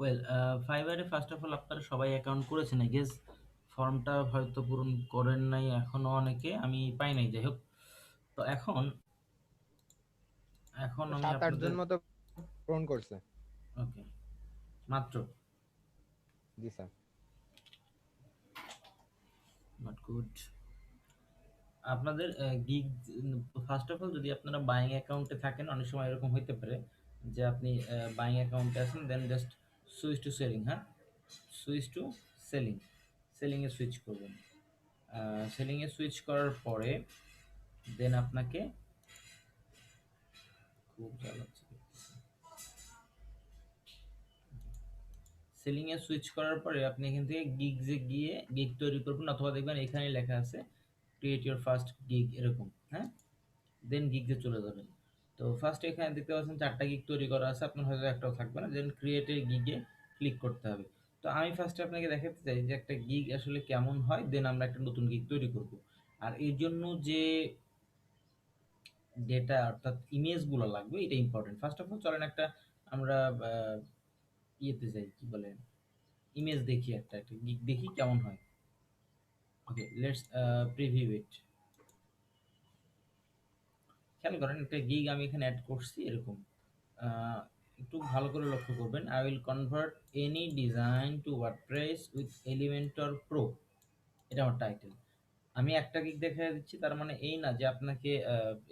Well, ফাইবারে first of all আপনারা সবাই অ্যাকাউন্ট করেছেন আই গেস। ফর্মটা হয়তো পূরণ করেন নাই এখনো, অনেকে আমি পাই নাই, যাই হোক। তো এখন এখন তো আমি 7-8 জন আপনাদের, মতো পূরণ করছে। ওকে, মাত্র, জি স্যার। Not good. আপনাদের গিগ, ফার্স্ট অফ অল যদি আপনারা বাইং অ্যাকাউন্টে থাকেন, অনেক সময় এরকম হইতে পারে যে আপনি বাইং অ্যাকাউন্টে আছেন, দেন জাস্ট সুইচ টু সেলিং, হ্যাঁ, সুইচ টু সেলিং, সেলিংয়ে সুইচ করবেন। সেলিংয়ে সুইচ করার পরে দেন আপনাকে, খুব জ্বালাচ্ছে, সেলিং এ সুইচ করার পরে আপনি এখান থেকে গিগজে গিয়ে গিগ তৈরি করবেন, অথবা দেখবেন এখানে লেখা আছে ক্রিয়েট ইউর ফার্স্ট গিগ, এরকম, হ্যাঁ, দেন গিগজে চলে যাবেন। তো ফার্স্ট এখানে দেখতে পাচ্ছেন 4টা গিগ তৈরি করা আছে, আপনার হয়তো একটাও থাকবে না, দেন ক্রিয়েট এ গিগে ক্লিক করতে হবে। তো আমি ফার্স্টে আপনাকে দেখাতে চাই যে একটা গিগ আসলে কেমন হয়, দেন আমরা একটা নতুন গিগ তৈরি করব। আর এর জন্য যে ডেটা অর্থাৎ ইমেজগুলো লাগবে, এটা ইম্পর্টেন্ট। ফার্স্ট অফ অল চলেন একটা আমরা আহ, ইয়েতে যাই, কি বলে, ইমেজ দেখি, একটা একটা গিগ দেখি কেমন হয়। ওকে, লেটস প্রিভিউ ইট। খেয়াল করেন একটা গিগ আমি এখানে অ্যাড করছি এরকম। আহ, একটু ভালো করে লক্ষ্য করবেন, I will convert any design to WordPress with Elementor Pro, এটা আমার টাইটেল। আমি একটা গিগ দেখা দিচ্ছি, তার মানে এই না যে আপনাকে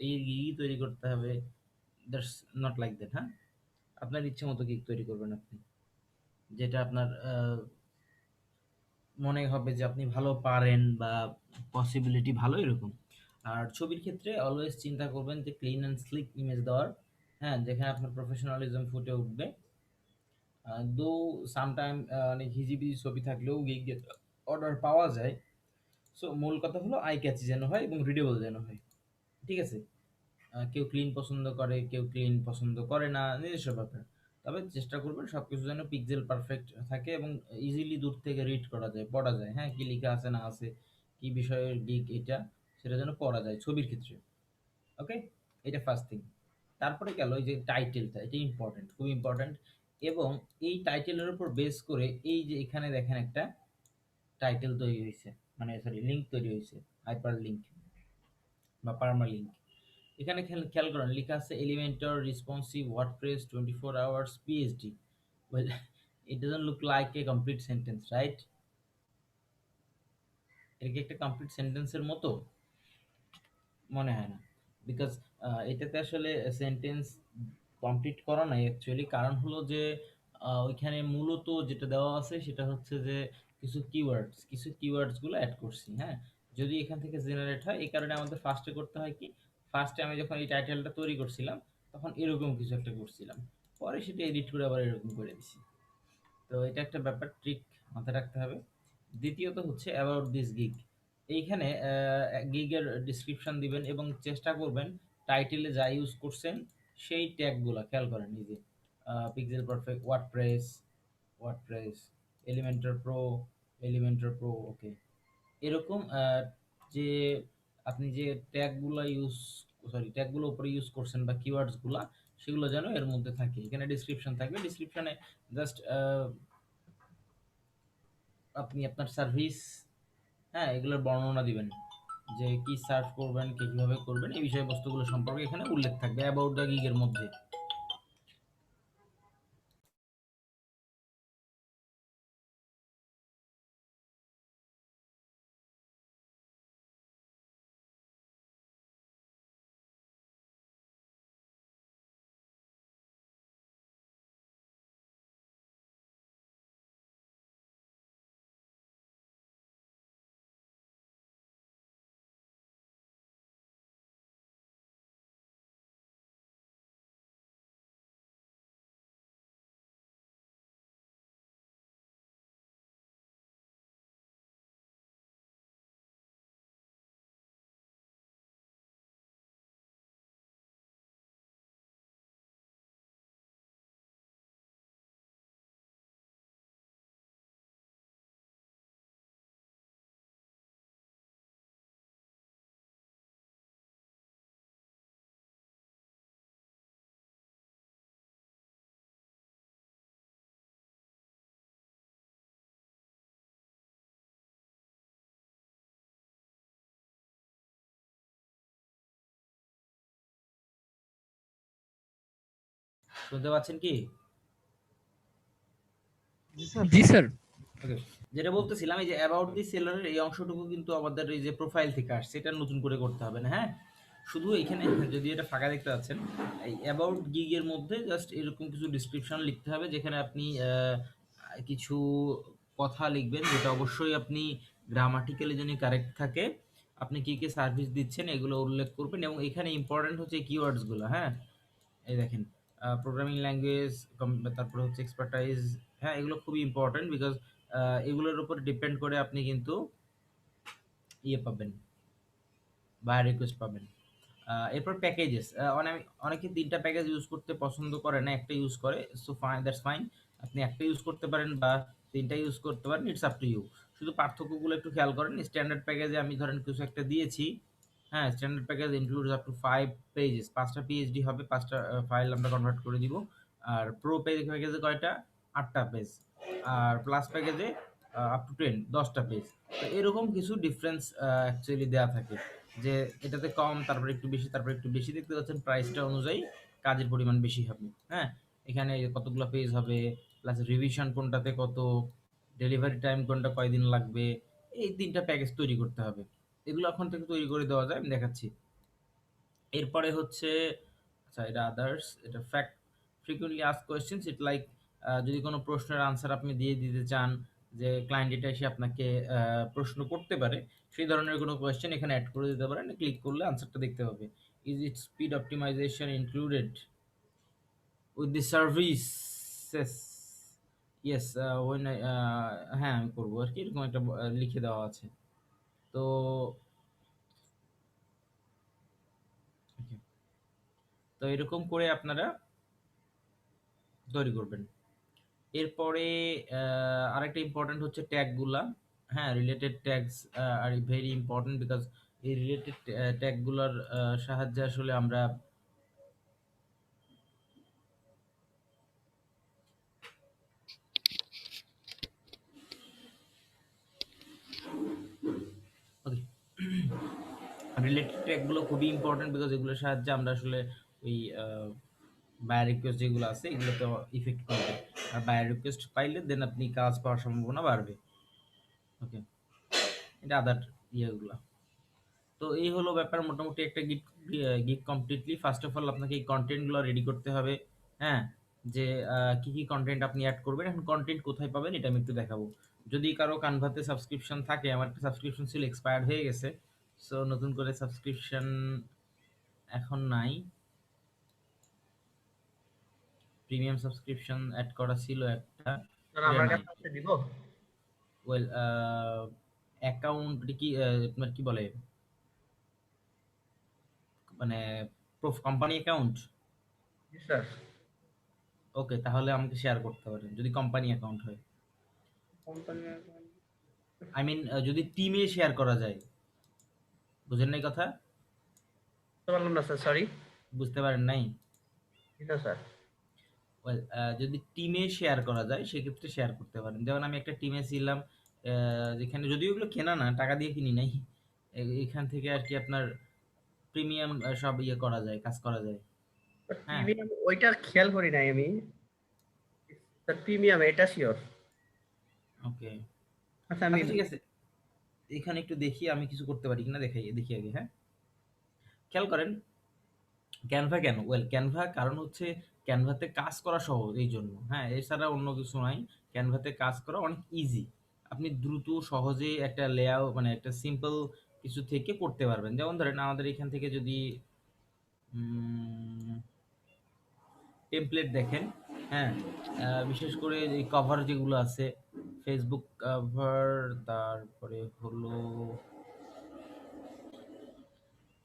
এই গিগই তৈরি করতে হবে, দ্যাটস নট লাইক দ্যাট, হ্যাঁ। আপনার ইচ্ছে মতো গিগ তৈরি করবেন আপনি, যেটা আপনার মনে হবে যে আপনি ভালো পারেন বা পসিবিলিটি ভালো, এরকম। আর ছবির ক্ষেত্রে অলওয়েজ চিন্তা করবেন যে ক্লিন অ্যান্ড স্লিক ইমেজ দেওয়ার, হ্যাঁ, যেখানে আপনার প্রফেশনালিজম ফুটে উঠবে। দো সামটাইম অনেক হিজিবিজি ছবি থাকলেও গিগ অর্ডার পাওয়া যায়। সো মূল কথা হলো আই ক্যাচি যেন হয় এবং রিডেবল যেন হয়, ঠিক আছে। কেউ ক্লিন পছন্দ করে, কেউ ক্লিন পছন্দ করে না, নিজস্ব ব্যাপার। তবে চেষ্টা করবেন সবকিছু যেন পিক্সেল পারফেক্ট থাকে এবং ইজিলি দূর থেকে রিড করা যায়, পড়া যায়, হ্যাঁ, কি লেখা আছে না আছে, কি বিষয়ের দিক এটা, সেটা যেন পড়া যায় ছবির ক্ষেত্রে। ওকে, এটা ফার্স্ট থিং। তারপরে গেল এই যে টাইটেলটা, এটা ইম্পর্টেন্ট, খুব ইম্পর্টেন্ট। এবং এই টাইটেলের উপর বেস করে এই যে এখানে দেখেন একটা টাইটেল তৈরি হয়েছে, মানে সরি লিঙ্ক তৈরি হয়েছে, হাইপার লিঙ্ক বা পারমালিঙ্ক। এখানে খেয়াল খেয়াল করেন লেখা আছে Elementor responsive WordPress 24 hours PhD. Well, it doesn't look like a complete sentence, right? এটা কি একটা কমপ্লিট সেন্টেন্সের মতো? মনে হয় না। বিকজ এটাতে আসলে সেন্টেন্স কমপ্লিট করা নাই অ্যাকচুয়ালি। কারণ হলো যে ওইখানে মূলত যেটা দেওয়া আছে সেটা হচ্ছে যে কিছু কিওয়ার্ডসগুলো অ্যাড করছি, হ্যাঁ। যদি এখান থেকে জেনারেট হয়, এই কারণে আমাদের ফার্স্টে করতে হয় কি, ফার্স্টে আমি যখন এই টাইটেলটা তৈরি করছিলাম তখন এরকম কিছু একটা করছিলাম, পরে সেটা এডিট করে আবার এরকম করে দিছি। তো এটা একটা ব্যাপার, ট্রিক মাথায় রাখতে হবে। দ্বিতীয়ত হচ্ছে অ্যাবাউট দিস গিগ। এইখানে গিগের ডিসক্রিপশন দিবেন এবং চেষ্টা করবেন টাইটেলে যা ইউজ করছেন সেই ট্যাগগুলো খেয়াল করেন, এই যে pixel perfect, WordPress, Elementor pro, okay, এরকম যে আপনি যে ট্যাগগুলো উপরে ইউজ করছেন বা কিওয়ার্ডসগুলা, সেগুলো যেন এর মধ্যে থাকে। এখানে ডিসক্রিপশন থাকবে, ডিসক্রিপশনে জাস্ট আপনি আপনার সার্ভিস, হ্যাঁ, এগুলোর বর্ণনা দিবেন, যে কি সার্ভ করবেন, কে কিভাবে করবেন, এই বিষয়বস্তুগুলো সম্পর্কে এখানে উল্লেখ থাকবে অ্যাবাউট দ্য গিগের মধ্যে। শুনতে পাচ্ছেন কি? জি স্যার। জি স্যার। ওকে, যেটা বলতেছিলাম এই যে অ্যাবাউট দি সেলারের এই অংশটুকু কিন্তু আমাদের এই যে প্রোফাইল থেকে আসছে, এটা নতুন করে করতে হবে না। হ্যাঁ, শুধু এখানে যদি এটা ফাঁকা দেখতে পাচ্ছেন, এই অ্যাবাউট গিগ এর মধ্যে জাস্ট এরকম কিছু ডিসক্রিপশন লিখতে হবে, যেখানে আপনি কিছু কথা লিখবেন, যেটা অবশ্যই আপনি গ্রামাটিক্যালি যেন কারেক্ট থাকে। আপনি কি কি সার্ভিস দিচ্ছেন এগুলো উল্লেখ করবেন, এবং এখানে ইম্পর্টেন্ট হচ্ছে কিওয়ার্ডসগুলো। হ্যাঁ, এই দেখেন, প্রোগ্রামিং ল্যাঙ্গুয়েজ, তারপরে হচ্ছে এক্সপার্টাইজ। হ্যাঁ, এগুলো খুবই ইম্পর্টেন্ট, বিকজ এগুলোর উপর ডিপেন্ড করে আপনি কিন্তু ইয়ে পাবেন, বায়ার রিকোয়েস্ট পাবেন। এরপর প্যাকেজেস, অনেকে ৩ টা প্যাকেজ ইউজ করতে পছন্দ করে না, একটা ইউজ করে। So fine, that's fine. আপনি একটা ইউজ করতে পারেন বা ৩ টা ইউজ করতে পারেন, ইটস আপ টু ইউ। শুধু পার্থক্যগুলো একটু খেয়াল করেন। স্ট্যান্ডার্ড প্যাকেজে আমি ধরেন কিছু একটা দিয়েছি। হ্যাঁ, standard package includes up to 5 pages, ৫টা পিএইচডি হবে, ৫টা ফাইল আমরা কনভার্ট করে দিব। আর প্রো প্যাকেজে কয়টা? ৮টা পেজ। আর প্লাস প্যাকেজে আপ টু 10টা পেজ। তো এরকম কিছু ডিফারেন্স অ্যাকচুয়ালি দেওয়া থাকে, যে এটাতে কম, তারপরে একটু বেশি, তারপরে একটু বেশি। দেখতে পাচ্ছেন প্রাইসটা অনুযায়ী কাজের পরিমাণ বেশি হবে। হ্যাঁ, এখানে কতগুলো পেজ হবে, প্লাস রিভিশন কোনটাতে কত, ডেলিভারি টাইম কোনটা, কয়দিন লাগবে, এই ৩টা প্যাকেজ তৈরি করতে হবে। এগুলো এখন থেকে তৈরি করে দেওয়া যায়, আমি দেখাচ্ছি। এরপরে হচ্ছে, আচ্ছা এটা আদার্স, এটা fact, frequently ask questions, it like যদি কোনো প্রশ্নের আনসার আপনি দিয়ে দিতে চান, যে ক্লায়েন্ট এটা এসে আপনাকে প্রশ্ন করতে পারে, সেই ধরনের কোনো কোয়েশ্চেন এখানে অ্যাড করে দিতে পারেন। ক্লিক করলে আনসারটা দেখতে পাবে। Is it speed optimization included with the services? Yes, ওয়েন হ্যাঁ আমি করবো আর কি, এরকম একটা লিখে দেওয়া আছে। তো okay, তো এরকম করে আপনারা তৈরি করবেন। এরপরে আরেকটা ইম্পর্টেন্ট হচ্ছে ট্যাগগুলা। হ্যাঁ, related tags are very important, because এই রিলেটেড ট্যাগগুলোর সাহায্যে আসলে আমরা ওকে, রিলেটেড ট্যাগগুলো খুবই ইম্পর্টেন্ট, বিকজ এগুলোর সাহায্যে আমরা আসলে ওই বায়ার রিকোয়েস্ট যেগুলো আছে এগুলোতে ইফেক্ট করবে। আর বায়ার রিকোয়েস্ট পাইলে দেন আপনি কাজ পাওয়ার সম্ভাবনা বাড়বে। ওকে, এটা আদার ইয়েগুলো। তো এই হলো ব্যাপার, মোটামুটি একটা gig gig completely. First of all আপনাকে এই কন্টেন্টগুলো রেডি করতে হবে। হ্যাঁ, যে কি কি কন্টেন্ট আপনি অ্যাড করবেন। এখন কন্টেন্ট কোথায় পাবেন এটা আমি একটু দেখাবো। যদি কারো কানভাতে সাবস্ক্রিপশন থাকে, আমার একটা সাবস্ক্রিপশন ছিল, এক্সপায়ার্ড হয়ে গেছে। সো নতুন করে সাবস্ক্রিপশন এখন নাই। প্রিমিয়াম সাবস্ক্রিপশন অ্যাড করা ছিল একটা, স্যার এটা আমার নাই। কাছে আছে, দিব? ওয়েল, অ্যাকাউন্ট কি তোমার কি বলে, মানে কোম্পানি অ্যাকাউন্ট? জি স্যার। ওকে, তাহলে আমাকে শেয়ার করতে পারেন যদি কোম্পানি অ্যাকাউন্ট হয়। কোম্পানি আই মিন, যদি টিমে শেয়ার করা যায়। বুঝেন নাই কথা? বুঝতে পারলাম না স্যার, সরি। বুঝতে পারেন নাই? জি না স্যার। ওয়েল, যদি টিমে শেয়ার করা যায় সেক্ষেত্রে শেয়ার করতে পারেন। যেমন আমি একটা টিমে ছিলাম, যেখানে যদিও ওগুলো কেনা না, টাকা দিয়ে কিনি নাই। এখান থেকে আর কি আপনার প্রিমিয়াম সব ইয়ে করা যায়, কাজ করা যায়। হ্যাঁ, প্রিমিয়াম ওইটা খেয়াল করি নাই আমি। স্যার প্রিমিয়াম এটা শিওর। ওকে, আচ্ছা আমি আচ্ছা ঠিক আছে। এখানে একটু দেখি আমি কিছু করতে পারি কিনা, দেখাই দেখি আগে। হ্যাঁ, খেয়াল করেন, ক্যানভা কেন? ওয়েল, ক্যানভা কারণ হচ্ছে ক্যানভাতে কাজ করা সহজ, এই জন্য। হ্যাঁ, এছাড়া অন্য কিছু নাই। ক্যানভাতে কাজ করা অনেক ইজি। আপনি দ্রুত সহজে একটা লেআউট, মানে একটা সিম্পল কিছু থেকে করতে পারবেন। যেমন ধরেন আমাদের এখান থেকে যদি টেমপ্লেট দেখেন, হ্যাঁ, বিশেষ করে এই কভার যেগুলো আছে, ফেসবুক কভার, তারপরে হলো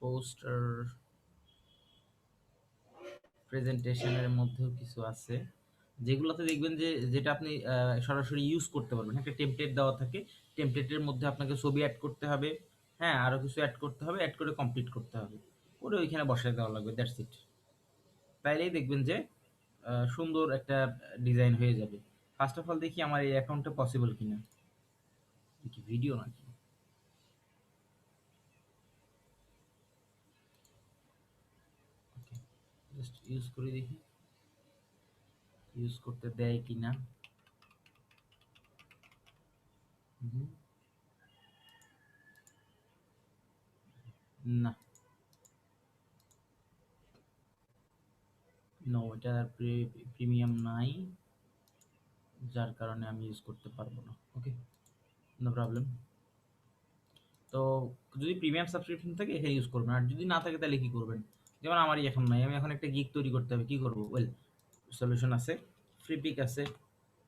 পোস্টার, প্রেজেন্টেশনের মধ্যেও কিছু আছে, যেগুলোতে দেখবেন যে যেটা আপনি সরাসরি ইউজ করতে পারবেন। একটা টেমপ্লেট দেওয়া থাকে, টেমপ্লেটের মধ্যে আপনাকে ছবি অ্যাড করতে হবে। হ্যাঁ, আরও কিছু অ্যাড করতে হবে, অ্যাড করে কমপ্লিট করতে হবে, করে ওইখানে বসায় দেওয়া লাগবে, দ্যাটস ইট। তাইলেই দেখবেন যে সুন্দর একটা ডিজাইন হয়ে যাবে। ফার্স্ট অফ অল দেখি আমার এই অ্যাকাউন্টটা পসিবল কিনা, কি ভিডিও নাকি। ওকে, জাস্ট ইউজ করে দেখি। ইউজ করতে দেয় কিনা। না, নো, এটা প্রিমিয়াম নাই, যার কারণে আমি ইউজ করতে পারবো না। ওকে, নো প্রবলেম। তো যদি প্রিমিয়াম সাবস্ক্রিপশন থাকে এখানে ইউজ করবেন, আর যদি না থাকে তাহলে কি করবেন? যেমন আমারই এখন নাই, আমি এখন একটা গিগ তৈরি করতে হবে, কি করবো? ওয়েল, সলিউশন আছে, ফ্রিপিক আছে।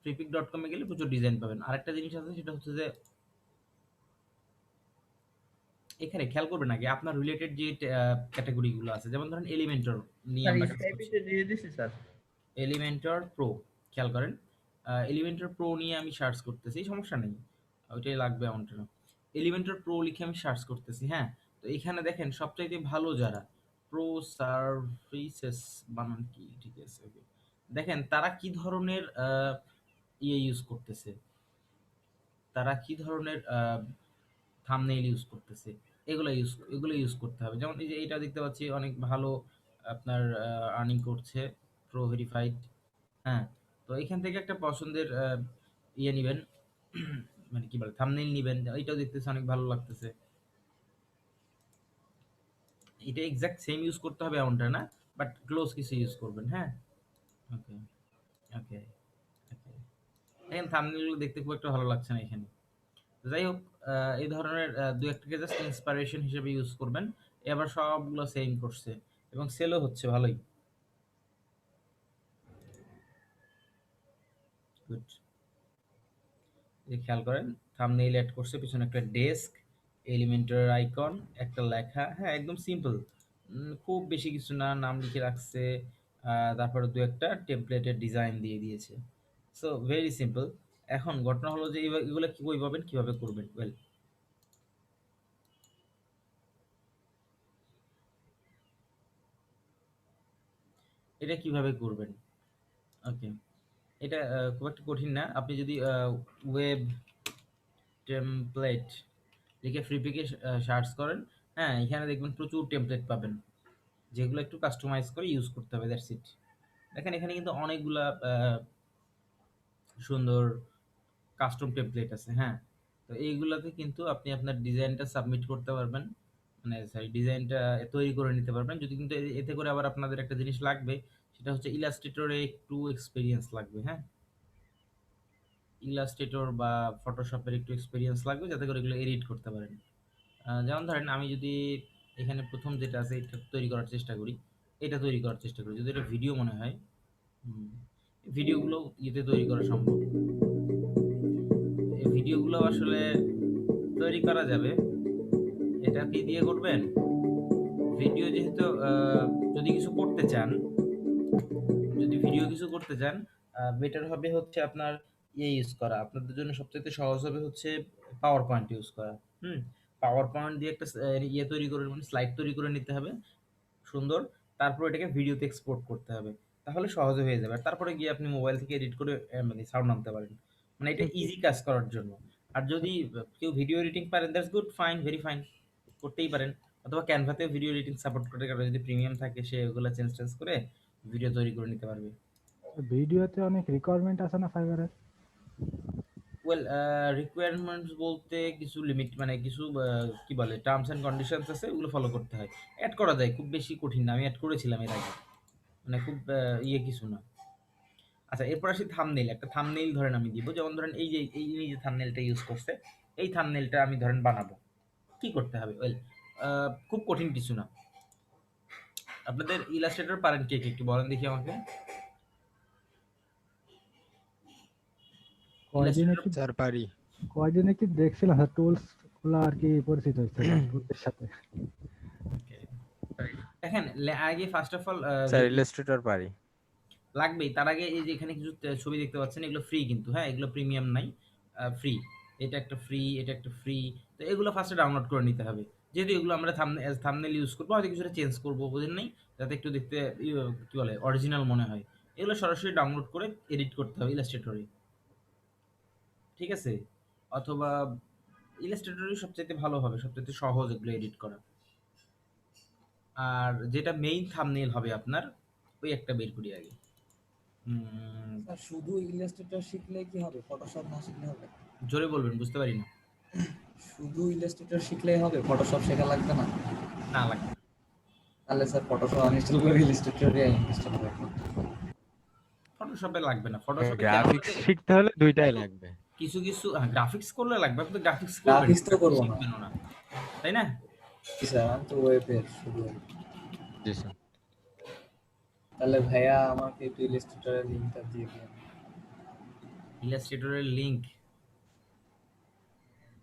freepik.com-এ গেলে প্রচুর ডিজাইন পাবেন। আরেকটা জিনিস আছে, সেটা হচ্ছে যে এখানে খেয়াল করবেন আগে আপনার রিলেটেড যে ক্যাটাগরিগুলো আছে, যেমন ধরেন এলিমেন্টর নিয়ে স্যার আমরা কাজ করছি। স্কাইপিতে দিয়ে দিছি স্যার। এলিমেন্টর প্রো, খেয়াল করেন, এলিমেন্টর প্রো নিয়ে আমি সার্চ করতেছি, সমস্যা নেই, ওইটাই লাগবে আমাদের। এলিমেন্টর প্রো লিখে আমি সার্চ করতেছি, হ্যাঁ। তো এখানে দেখেন সবচাইতে ভালো যারা প্রো সার্ভিসেস, বানান কি ঠিক আছে, ওকে। দেখেন তারা কি ধরনের ইয়ে ইউজ করতেছে, তারা কি ধরনের থাম্বনেইল ইউজ করতেছে, এগুলো ইউজ করতে হবে। যেমন এই যে এটা দেখতে পাচ্ছি অনেক ভালো আপনার আর্নিং করছে, প্রো ভেরিফাইড, হ্যাঁ। তো এখান থেকে একটা পছন্দের ইয়ে নিবেন, মানে কি বলে থাম্বনেইল নিবেন, এইটাও দেখতেছে অনেক ভালো লাগতেছে। এটা এক্সাক্ট সেম ইউজ করতে হবে এমনটা না, বাট ক্লোজ কিছু ইউজ করবেন, হ্যাঁ। ওকে, ওকে, ওকে। দেখেন থাম্বনেইলগুলো দেখতে খুব একটা ভালো লাগছে না এখানে। যাই হোক, এই ধরনের দু একটাকে জাস্ট ইন্সপিরেশন হিসেবে ইউজ করবেন। এবার সবগুলো সেম করছে এবং সেলও হচ্ছে ভালোই। গুড। এই খেয়াল করেন, থাম্বনেইল অ্যাড করছে, পিছনে একটা ডেস্ক, এলিমেন্টার আইকন, একটা লেখা, হ্যাঁ একদম সিম্পল, খুব বেশি কিছু না, নাম লিখে রাখছে, তারপরে দু একটা টেমপ্লেটের ডিজাইন দিয়ে দিয়েছে। So very simple. এখন ঘটনা হলো যে এগুলো কি বই পাবেন, কিভাবে করবেন? ওয়েল, এটা কিভাবে করবেন? ওকে, এটা খুব একটা কঠিন না। আপনি যদি ওয়েব টেমপ্লেট লিখে ফ্রিপিকে সার্চ করেন, হ্যাঁ এখানে দেখবেন প্রচুর টেমপ্লেট পাবেন, যেগুলো একটু কাস্টমাইজ করে ইউজ করতে হবে, দ্যাটস ইট। দেখেন এখানে কিন্তু অনেকগুলা সুন্দর কাস্টম টেমপ্লেট আছে, হ্যাঁ। তো এইগুলাতে কিন্তু আপনি আপনার ডিজাইনটা সাবমিট করতে পারবেন, মানে সরি ডিজাইনটা তৈরি করে নিতে পারবেন। যদি কিন্তু এতে করে আবার আপনাদের একটা জিনিস লাগবে, সেটা হচ্ছে ইলাস্ট্রেটরে একটু এক্সপিরিয়েন্স লাগবে, হ্যাঁ। ইলাস্ট্রেটর বা ফটোশপের একটু এক্সপিরিয়েন্স লাগবে, যাতে করে এগুলো এডিট করতে পারেন। যেমন ধরেন আমি যদি এখানে প্রথম যেটা আছে এটা তৈরি করার চেষ্টা করি, এটা তৈরি করার চেষ্টা করি, যদি এটা ভিডিও মনে হয়, ভিডিওগুলো ইয়েতে তৈরি করা সম্ভব। এই ভিডিওগুলো আসলে তৈরি করা যাবে, এটা কি দিয়ে করবেন? ভিডিও যেহেতু যদি কিছু করতে চান, যদি ভিডিও কিছু করতে চান, বেটার হবে হচ্ছে আপনার ইয়ে ইউজ করা, আপনাদের জন্য সবচেয়ে সহজ হবে হচ্ছে পাওয়ার পয়েন্ট ইউজ করা। হুম, পাওয়ার পয়েন্ট দিয়ে একটা ইয়ে তৈরি করে, মানে স্লাইড তৈরি করে নিতে হবে সুন্দর, তারপর এটাকে ভিডিওতে এক্সপোর্ট করতে হবে, তাহলে সহজে হয়ে যাবে। আর তারপরে গিয়ে আপনি মোবাইল থেকে এডিট করে মানে সাউন্ড আনতে পারেন, মানে এটা ইজি কাজ করার জন্য। আর যদি কেউ ভিডিও এডিটিং পারেন, that's good, fine, very fine, করতেই পারেন। অথবা ক্যানভাতেও ভিডিও এডিটিং সাপোর্ট করে, কারণ যদি প্রিমিয়াম থাকে সে ওগুলো চেঞ্জ টেঞ্জ করে ভিডিও তৈরি করে নিতে পারবে। ভিডিওতে অনেক রিকোয়ারমেন্ট আছে না ফাইবারের? ওয়েল, রিকোয়ারমেন্টস বলতে কিছু লিমিট, মানে কিছু কি বলে টার্মস অ্যান্ড কন্ডিশনস আছে, ওগুলো ফলো করতে হয়। অ্যাড করা যায়, খুব বেশি কঠিন না, আমি অ্যাড করেছিলাম এর আগে, মানে খুব ইয়ে কিছু না। আচ্ছা, এরপর আসি থাম্বনেইল। একটা থাম্বনেইল ধরেন আমি দিব, যেমন ধরেন এই যে থাম্বনেইলটা ইউজ করছে, এই থাম্বনেইলটা আমি ধরেন বানাবো, কি করতে হবে? ওয়েল, খুব কঠিন কিছু না। আপনাদের ইলাস্ট্রেটর পারেন কে কে, একটু বলেন দেখি আমাকে। কয়দিনে ইলাস্ট্রেটর, কি স্যার পারি। কয়দিনে কি দেখছিলাম টুলস গুলো আর কি পরিচিত হচ্ছে টুলসের সাথে। দেখেন আগে first of all sir Illustrator পারি। লাগবেই। তার আগে এই যে এখানে কিছু ছবি দেখতে পাচ্ছেন, এগুলো ফ্রি কিন্তু, হ্যাঁ এগুলো প্রিমিয়াম নাই, ফ্রি। এটা একটা ফ্রি, এটা একটা ফ্রি। তো এগুলো ফার্স্টে ডাউনলোড করে নিতে হবে, যেহেতু এগুলো আমরা থাম্বনেল ইউজ করবো, হয়তো কিছুটা চেঞ্জ করবো, বুঝেন নাই, যাতে একটু দেখতে কি বলে অরিজিনাল মনে হয়। এগুলো সরাসরি ডাউনলোড করে এডিট করতে হবে ইলাস্ট্রেটরে, ঠিক আছে? অথবা ইলাস্ট্রেটরই সবচাইতে ভালো হবে, সবচাইতে সহজ এগুলো এডিট করা। আর যেটা মেইন থাম্বনেল হবে আপনার, ওই একটা বের করি আগে। স্যার শুধু ইলাস্ট্রেটর শিখলে কি হবে, ফটোশপ না শিখলে হবে? জোরে বলবেন, বুঝতে পারি না। শুধু ইলাস্ট্রেটর শিখলেই হবে, ফটোশপ শেখা লাগবে না? না, লাগবে না। তাহলে স্যার ফটোশপ আনইনস্টল করে ইলাস্ট্রেটরে ইনস্টল করবো। ফটোশপে লাগবে না। ফটোশপে কেন গ্রাফিক্স লাগে? শিখতে হলে দুইটাই লাগবে। কিছু কিছু গ্রাফিক্স করলে লাগবে, আপনি গ্রাফিক্স করবেন, গ্রাফিক্স তো করবো না। শিখবেনও না, তাই না? জি স্যার, আমি তো ওয়েবের শুধু। জি স্যার। তাহলে ভাইয়া আমাকে একটু ইলাস্ট্রেটরের লিঙ্কটা দিয়ে দিন। ইলাস্ট্রেটরের লিংক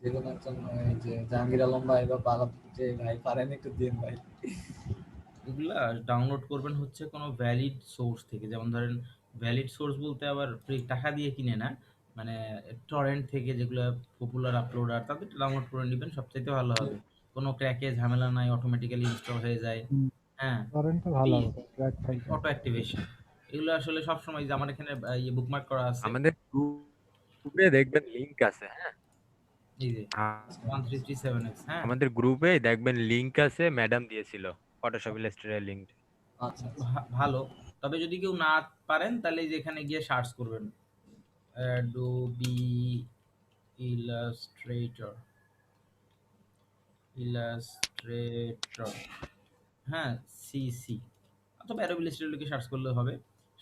যে কোনো একজন ওই যে জাহাঙ্গীর আলম ভাই বা পালা যে ভাই পারেন একটু দিন ভাই। এগুলা ডাউনলোড করবেন হচ্ছে কোনো ভ্যালিড সোর্স থেকে। যেমন ধরেন, ভ্যালিড সোর্স বলতে আবার ফ্রি টাকা দিয়ে কিনে না, মানে টরেন্ট থেকে যেগুলো পপুলার আপলোডার তাদের ডাউনলোড করে নেবেন, সবচাইতে ভালো হবে। কোনো ক্র্যাকে ঝামেলা নাই, অটোমেটিক্যালি ইনস্টল হয়ে যায়। হ্যাঁ, করেন তো ভালো হবে ট্র্যাক ফাইল। অটো অ্যাক্টিভেশন এগুলো আসলে সবসময় যে আমার এখানে ইয়ে বুকমার্ক করা আছে। আমাদের গ্রুপে দেখবেন লিংক আছে, হ্যাঁ? এই যে 1337x, হ্যাঁ, আমাদের গ্রুপে দেখবেন লিংক আছে, ম্যাডাম দিয়েছিল ফটোশপ ইলাস্ট্রেটর লিংক। আচ্ছা ভালো। তবে যদি কেউ না পারেন তাহলে এই যে এখানে গিয়ে সার্চ করবেন অ্যাডোবি ইলাস্ট্রেটর, ইলাস্ট্রেটর, হ্যাঁ, সিসি, অথবা অ্যাডোবি ইলাস্ট্রেটর লিখে সার্চ করলে হবে।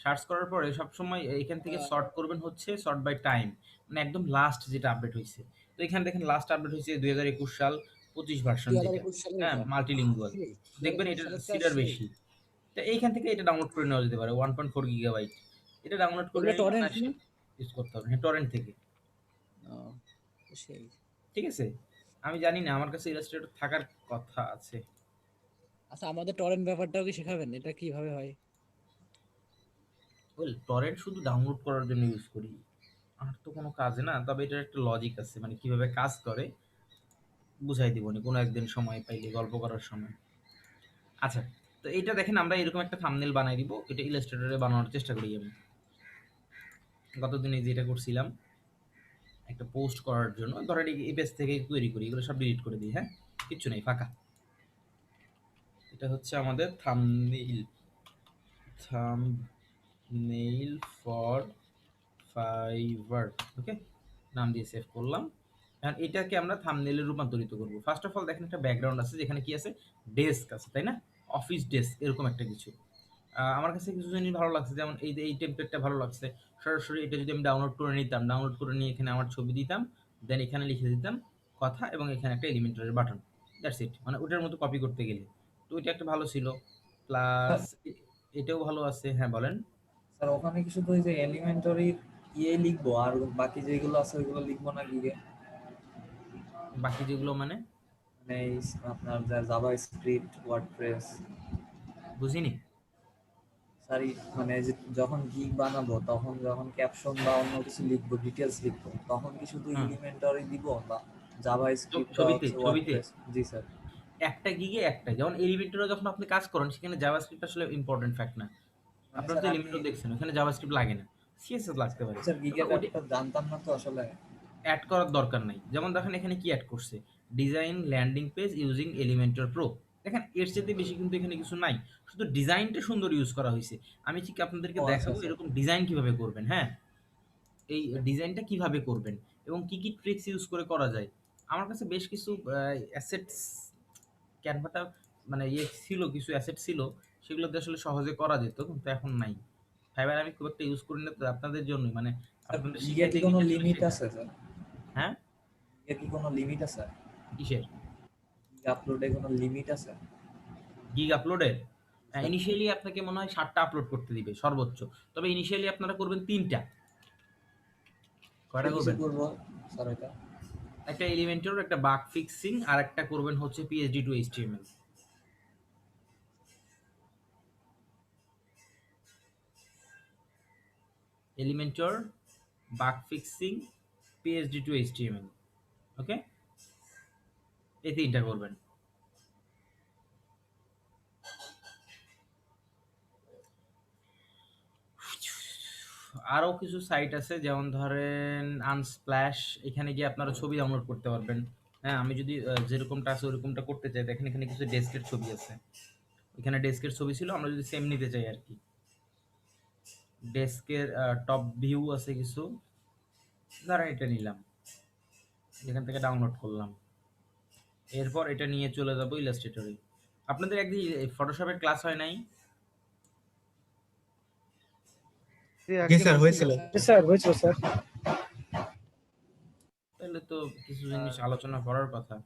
সার্চ করার পরে সবসময় এখান থেকে সর্ট করবেন হচ্ছে সর্ট বাই টাইম, মানে একদম লাস্ট যেটা আপডেট হয়েছে। তো এখানে দেখেন লাস্ট আপডেট হয়েছে 2021 সাল 25 ভার্সন যেটা, 2021 সালের হ্যাঁ, এটা? মাল্টিলিঙ্গুয়াল। সেই দেখবেন 2021 এটার সালের তো সিডার সেই। বেশি। তো এইখান থেকে এটা ডাউনলোড করে নেওয়া যেতে পারে 1.4 গিগাবাইট। এটা ডাউনলোড করে এগুলো নিলে টরেন্ট অনায়াসে না? ইউজ করতে হবে, হ্যাঁ, টরেন্ট থেকে। ও, সেই। ঠিক আছে, আমি জানি না, আমার কাছে ইলাস্ট্রেটর থাকার কথা আছে। আচ্ছা, আমাদের টরেন্ট ব্যাপারটাও কি শেখাবেন? এটা কিভাবে হয়? ওয়েল, টরেন্ট শুধু ডাউনলোড করার জন্য ইউজ করি, আর তো কোনো কাজে না। তবে এটার একটা লজিক আছে, মানে কিভাবে কাজ করে বুঝাই দিব কোনো একদিন সময় পাইলে, গল্প করার সময়। আচ্ছা, তো এইটা দেখেন, আমরা এরকম একটা থাম্বনেল বানাই দিব। এটা ইলাস্ট্রেটরে বানানোর চেষ্টা করি আমি। গতদিনে যেটা করছিলাম, একটা পোস্ট করার জন্য ধরেন এই পেজ থেকে তৈরি করি, এগুলো সব ডিলিট করে দিই, হ্যাঁ, কিচ্ছু নেই, ফাঁকা। এটা হচ্ছে আমাদের থাম্বনেইল, থাম্বনেইল ফর ফাইবার, ওকে, নাম দিয়ে সেভ করলাম। এখন এটাকে আমরা থাম্বনেইলে রূপান্তরিত করব। ফার্স্ট অফ অল দেখেন একটা ব্যাকগ্রাউন্ড আছে, যেখানে কি আছে, ডেস্ক আছে, তাই না? অফিস ডেস্ক এরকম একটা কিছু। আমার কাছে কিছু জিনিস ভালো লাগছে, যেমন এই যে এই টেমপ্লেটটা ভালো লাগছে। সরাসরি এটা যদি আমি ডাউনলোড করে নিতাম, ডাউনলোড করে নিয়ে এখানে আমার ছবি দিতাম, দেন এখানে লিখে দিতাম কথা, এবং এখানে একটা এলিমেন্টারের বাটন, দ্যাটস ইট। মানে ওটার মতো কপি করতে গেলে তো এটা একটা ভালো ছিল। প্লাস এটাও ভালো আছে। হ্যাঁ, বলেন। স্যার ওখানে কি শুধু ওই যে এলিমেন্টারি ইয়ে লিখবো আর বাকি যেগুলো আছে ওইগুলো লিখবো না গিয়ে? বাকি যেগুলো মানে মানে এই আপনার যা জাভা স্ক্রিপ্ট, ওয়ার্ডপ্রেস। বুঝিনি। স্যার মানে যে যখন গিগ বানাবো তখন যখন ক্যাপশন বা অন্য কিছু লিখবো, ডিটেলস লিখবো, তখন কি শুধু হুম, এলিমেন্টারি দিব বা জাভা স্ক্রিপ্ট বা ছবিতে হচ্ছে ছবিতে ওয়ার্ডপ্রেস? জি স্যার। একটা গিগে একটা, যেমন এলিমেন্টরে যখন আপনি কাজ করেন সেখানে জাভাস্ক্রিপ্ট আসলে ইম্পর্টেন্ট ফ্যাক্ট না। মানে আপনারা স্যার তো আমি, এলিমেন্টর দেখছেন, ওখানে জাভাস্ক্রিপ্ট লাগে না, সিএসএস লাগতে পারে। স্যার গিগের তবে ওটা ব্যাপারটা জানতাম না তো আসলে। অ্যাড করার দরকার নাই। যেমন দেখেন এখানে কি অ্যাড করছে, design landing page using Elementor pro. দেখেন এর চেয়ে বেশি কিন্তু এখানে কিছু নাই, শুধু ডিজাইনটা সুন্দর ইউজ করা হয়েছে। আমি ঠিক আপনাদেরকে ও আচ্ছা দেখাবো আচ্ছা। এরকম ডিজাইন কিভাবে করবেন, হ্যাঁ, এই ডিজাইনটা কিভাবে করবেন এবং কি কি ট্রিক্স ইউজ করে করা যায়। আমার কাছে বেশ কিছু অ্যাসেটস, ক্যানভাটা মানে ইয়ে ছিল, কিছু অ্যাসেট ছিল, সেগুলোতে আসলে সহজে করা যেত, কিন্তু এখন নাই। ফাইবার আমি খুব একটা ইউজ করি না, তো আপনাদের জন্যই, মানে স্যার আপনাদের গিগের শিখাইতে কি কোনো গিয়ে আসলে লিমিট শেখা। আছে স্যার? হ্যাঁ, গিগের কি কোনো লিমিট আছে? কিসের গিগ আপলোডে কোনো লিমিট আছে? গিগ আপলোডের? স্যার ইনিশিয়ালি আপনাকে মনে হয় 7টা আপলোড করতে দিবে সর্বোচ্চ। তবে ইনিশিয়ালি আপনারা করবেন 3টা। কয়টা কিছু করবেন? করবো স্যার এটা? একটা এলিমেন্টর, একটা বাগ ফিক্সিং, আর একটা করবেন হচ্ছে PHD to HTML. Elementor, bug fixing, PHD to HTML, okay, এই 3টা করবেন। আরো কিছু সাইট আছে, যেমন ধরেন আনস্প্ল্যাশ, এখানে গিয়ে আপনারা ছবি ডাউনলোড করতে পারবেন। হ্যাঁ, আমি যদি যেরকমটা আছে ওরকমটা করতে চাই, দেখেন এখানে কিছু ডেস্কের ছবি আছে, এখানে ডেস্কের ছবি ছিল, আমরা যদি সেম নিতে চাই আর কি, ডেস্কের টপ ভিউ আছে কিছু, ধরেন এটা নিলাম, এখান থেকে ডাউনলোড করলাম। এরপর এটা নিয়ে চলে যাবো ইলাস্ট্রেটরে। আপনাদের একদিন ফটোশপের ক্লাস হয় নাই? জি স্যার হয়েছিল। স্যার হয়েছে স্যার। তাহলে তো কিছু জিনিস আলোচনা করার কথা।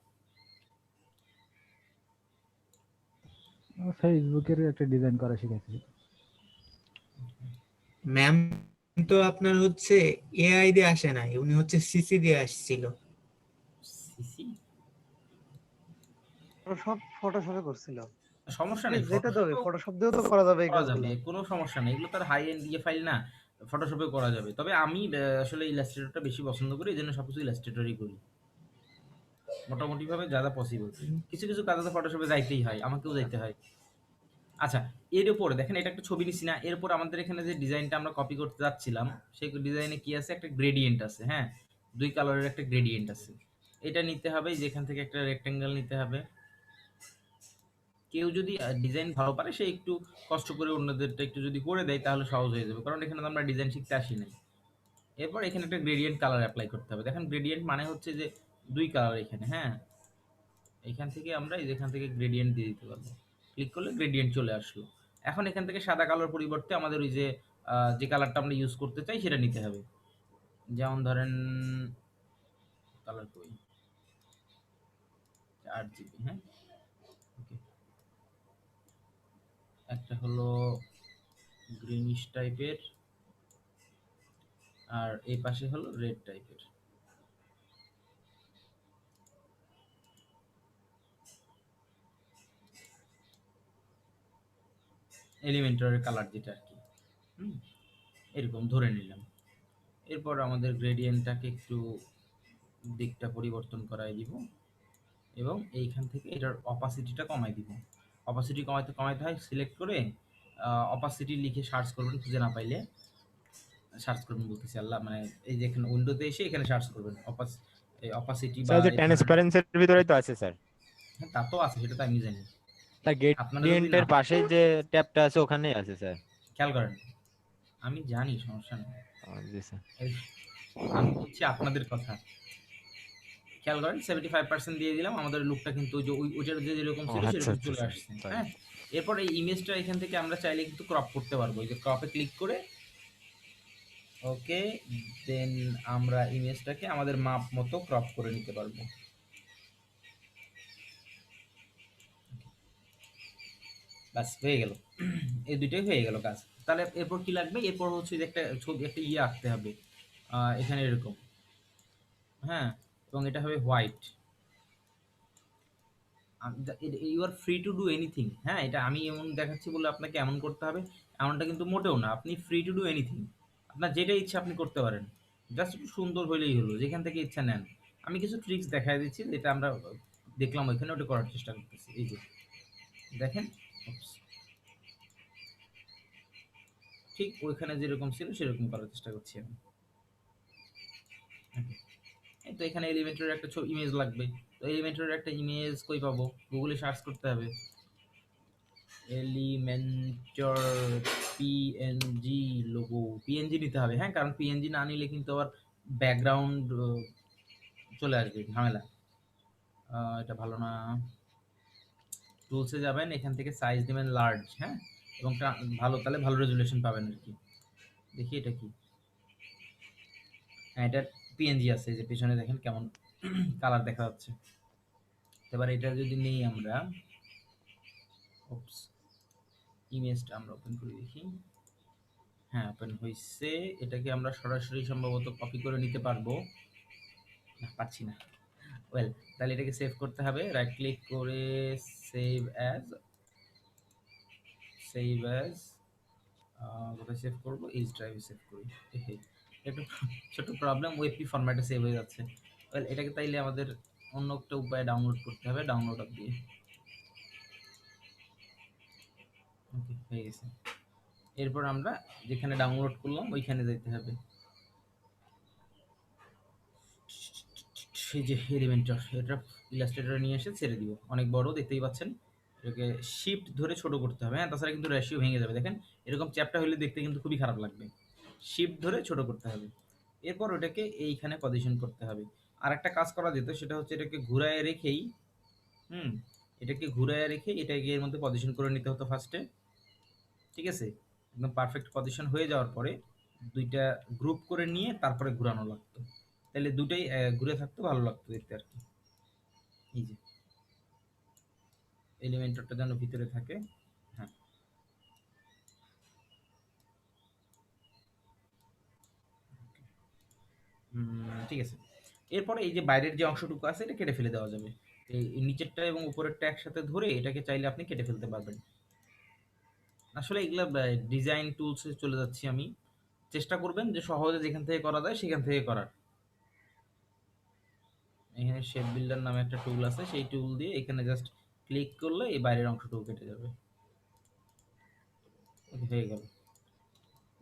ফেসবুকের একটা ডিজাইন করা শিখেছি। ম্যাম তো আপনার হচ্ছে এআই দিয়ে আসে নাই, উনি হচ্ছে সিসি দিয়ে আসছিল। সিসি সব ফটোশপে করছিল। সমস্যা নেই, যেটা দেবে ফটোশপ দিয়েও তো করা যাবে এই করা কাজগুলো। যাবে, কোনো সমস্যা নেই, এগুলো তার হাই এন্ড ফাইল না, ফটোশপে করা যাবে। তবে আমি আসলে ইলাস্ট্রেটরটা বেশি পছন্দ করি, এই জন্য সবকিছু ইলাস্ট্রেটরই করি মোটামুটি ভাবে যা যা পসিবল। কিছু কিছু কাজে তো ফটোশপে যাইতেই হয়, আমাকেও যাইতে হয়। আচ্ছা, এর উপরে দেখেন এটা একটা ছবি নিছি না, এরপর আমাদের এখানে যে ডিজাইনটা আমরা কপি করতে যাচ্ছিলাম সেই ডিজাইনে কি আছে, একটা গ্রেডিয়েন্ট আছে। হ্যাঁ, দুই কালারের একটা গ্রেডিয়েন্ট আছে, এটা নিতে হবে। যেখান থেকে একটা রেক্টেঙ্গেল নিতে হবে। কেউ যদি ডিজাইন ভালো পারে সে একটু কষ্ট করে অন্যদেরটা একটু যদি করে দেয় তাহলে সহজ হয়ে যাবে, কারণ এখানে তো আমরা ডিজাইন শিখতে আসি নাই। এরপর এখানে একটা গ্রেডিয়েন্ট কালার অ্যাপ্লাই করতে হবে। দেখেন গ্রেডিয়েন্ট মানে হচ্ছে যে দুই কালার এখানে। হ্যাঁ, এখান থেকে আমরা যেখান থেকে গ্রেডিয়েন্ট দিয়ে দিতে পারবো, ক্লিক করলে গ্রেডিয়েন্ট চলে আসলো। এখন এখান থেকে সাদা কালার পরিবর্তে আমাদের ওই যে যে কালারটা আমরা ইউজ করতে চাই সেটা নিতে হবে। যেমন ধরেন কালার কই, 8 GB। হ্যাঁ, ওকে, একটা হলো গ্রিনিশ টাইপের, আর এই পাশে হলো রেড টাইপের। এলিমেন্টারের কালার যেটা আর কি। এরকম ধরে নিলাম। এরপর আমাদের গ্রেডিয়েন্টটাকে একটু দিকটা পরিবর্তন করাই দিব এবং এইখান থেকে এটার অপাসিটিটা কমাই দিব। অপাসিটি কমাইতে কমাইতে হয়, সিলেক্ট করে অপাসিটি লিখে সার্চ করবেন, খুঁজে না পাইলে সার্চ করবেন বলতেছি আল্লাহ, মানে এই যে এখানে উইন্ডোতে এসে এখানে সার্চ করবেন অপাসিটি বা স্যার যে ট্রান্সপারেন্সির ভিতরেই তো আছে স্যার। হ্যাঁ, তা তো আছে, সেটা তো আমি জানি। তার আপনারা যদি গ্রেডিয়েন্টের না পাশে যে ট্যাবটা আছে ওখানেই আছে স্যার। খেয়াল করেন, আমি জানি, সমস্যা নেই। জি স্যার। আমি বলছি আপনাদের কথা, খেয়াল করেন 75% দিয়ে দিলাম, আমাদের লুকটা কিন্তু ওই যে ওইটার যে যেরকম ছিল আচ্ছা সেরকম আচ্ছা চলে স্যার, আসছে। তাই। হ্যাঁ, এরপর এই ইমেজটা এখান থেকে আমরা চাইলে কিন্তু ক্রপ করতে পারবো, এই যে ক্রপে ক্লিক করে। ওকে, দেন আমরা ইমেজটাকে আমাদের মাপ মতো ক্রপ করে নিতে পারবো। বাস হয়ে গেল, এই দুইটাই হয়ে গেল কাজ। তাহলে এরপর কি লাগবে, এরপর হচ্ছে যে একটা ছবি, একটা ইয়ে আঁকতে হবে এখানে এরকম। হ্যাঁ, এবং এটা হবে white. You are free to do anything. হ্যাঁ, এটা আমি এমন দেখাচ্ছি বলে আপনাকে এমন করতে হবে এমনটা কিন্তু মোটেও না, আপনি ফ্রি টু ডু এনিথিং, আপনার যেটা ইচ্ছা আপনি করতে পারেন, জাস্ট একটু সুন্দর হলেই হলো, যেখান থেকে ইচ্ছা নেন। আমি কিছু ট্রিক্স দেখাই দিচ্ছি যেটা আমরা দেখলাম ওইখানে, ওটা করার চেষ্টা করতেছি। এই যে দেখেন, oops, ঠিক ওইখানে যেরকম ছিল সেরকম করার চেষ্টা করছি আমি। Okay. এই তো এখানে এলিমেন্টের একটা ইমেজ লাগবে, তো এলিমেন্টের একটা ইমেজ কই পাবো, গুগলে সার্চ করতে হবে এলিমেন্টর পিএনজি লোগো, পিএনজি নিতে হবে। হ্যাঁ, কারণ পিএনজি না নিলে কিন্তু আবার ব্যাকগ্রাউন্ড চলে আসবে, ঝামেলা। এটা ভালো না। টুলসে যাবেন, এখান থেকে সাইজ দিবেন লার্জ। হ্যাঁ, এবং ভালো, তাহলে ভালো রেজুলেশন পাবেন আর কি। দেখি এটা কি, হ্যাঁ এটা পিএনজি আছে, এই যে পেছনে দেখেন কেমন কালার দেখা যাচ্ছে। এবার এটা যদি নেই আমরা, ইমেজটা আমরা ওপেন করে দেখি। হ্যাঁ, ওপেন হয়েছে। এটাকে আমরা সরাসরি সম্ভবত কপি করে নিতে পারবো না, পাচ্ছি না। ওয়েল, তাহলে এটাকে সেভ করতে হবে, রাইট ক্লিক করে সেভ অ্যাজ, সেভ অ্যাজ কোথায় সেভ করবো, এইচ ড্রাইভে সেভ করি। একটু ছোট প্রবলেম, ওয়েপি ফরম্যাটে সেভ হয়ে যাচ্ছে। ওয়েল, এটাকে তাইলে আমাদের অন্য একটা উপায়ে ডাউনলোড করতে হবে, ডাউনলোড অ্যাপ দিয়ে। ওকে, হয়ে গেছে। এরপর আমরা যেখানে ডাউনলোড করলাম ওইখানে যেতে হবে, সেই যে এলিমেন্টর, এটা ইলাস্ট্রেটরে নিয়ে এসে ছেড়ে দিব, অনেক বড় দেখতেই পাচ্ছেন। এটাকে শিফট ধরে ছোট করতে হবে, হ্যাঁ, তাছাড়া কিন্তু রেশিও ভেঙে যাবে। দেখেন এরকম চ্যাপ্টা হলে দেখতে কিন্তু খুবই খারাপ লাগবে। শিফট ধরে ছোট করতে হবে, এরপর ওটাকে এইখানে পজিশন করতে হবে। আর একটা কাজ করা যেত, সেটা হচ্ছে এটাকে ঘুরায় রেখেই, হুম, এটাকে ঘুরায় রেখে এটাকে এর মধ্যে পজিশন করে নিতে হতো ফার্স্টে, ঠিক আছে? একদম পারফেক্ট পজিশন হয়ে যাওয়ার পরে দুইটা গ্রুপ করে নিয়ে তারপরে ঘুরানো লাগতো, তাহলে দুটাই ঘুরে থাকতো, ভালো লাগতো দেখতে আর কি। এই যে এলিমেন্টরটা যেন ভিতরে থাকে, হ্যাঁ। ঠিক আছে। এরপরে এই যে বাইরের যে অংশটুকু আছে এটা কেটে ফেলে দেওয়া যাবে। এই নিচেরটা এবং উপরেরটা একসাথে ধরে এটাকে চাইলে আপনি কেটে ফেলতে পারবেন। আসলে এগুলা ডিজাইন টুলসে চলে যাচ্ছি আমি। চেষ্টা করবেন যে সহজে যেখান থেকে করা যায় সেখান থেকে করার। এখানে শেপ বিল্ডার নামে একটা টুল আছে, সেই টুল দিয়ে এখানে জাস্ট ক্লিক করলে এই বাইরের অংশটুকু কেটে যাবে। ওকে, হয়ে গেল।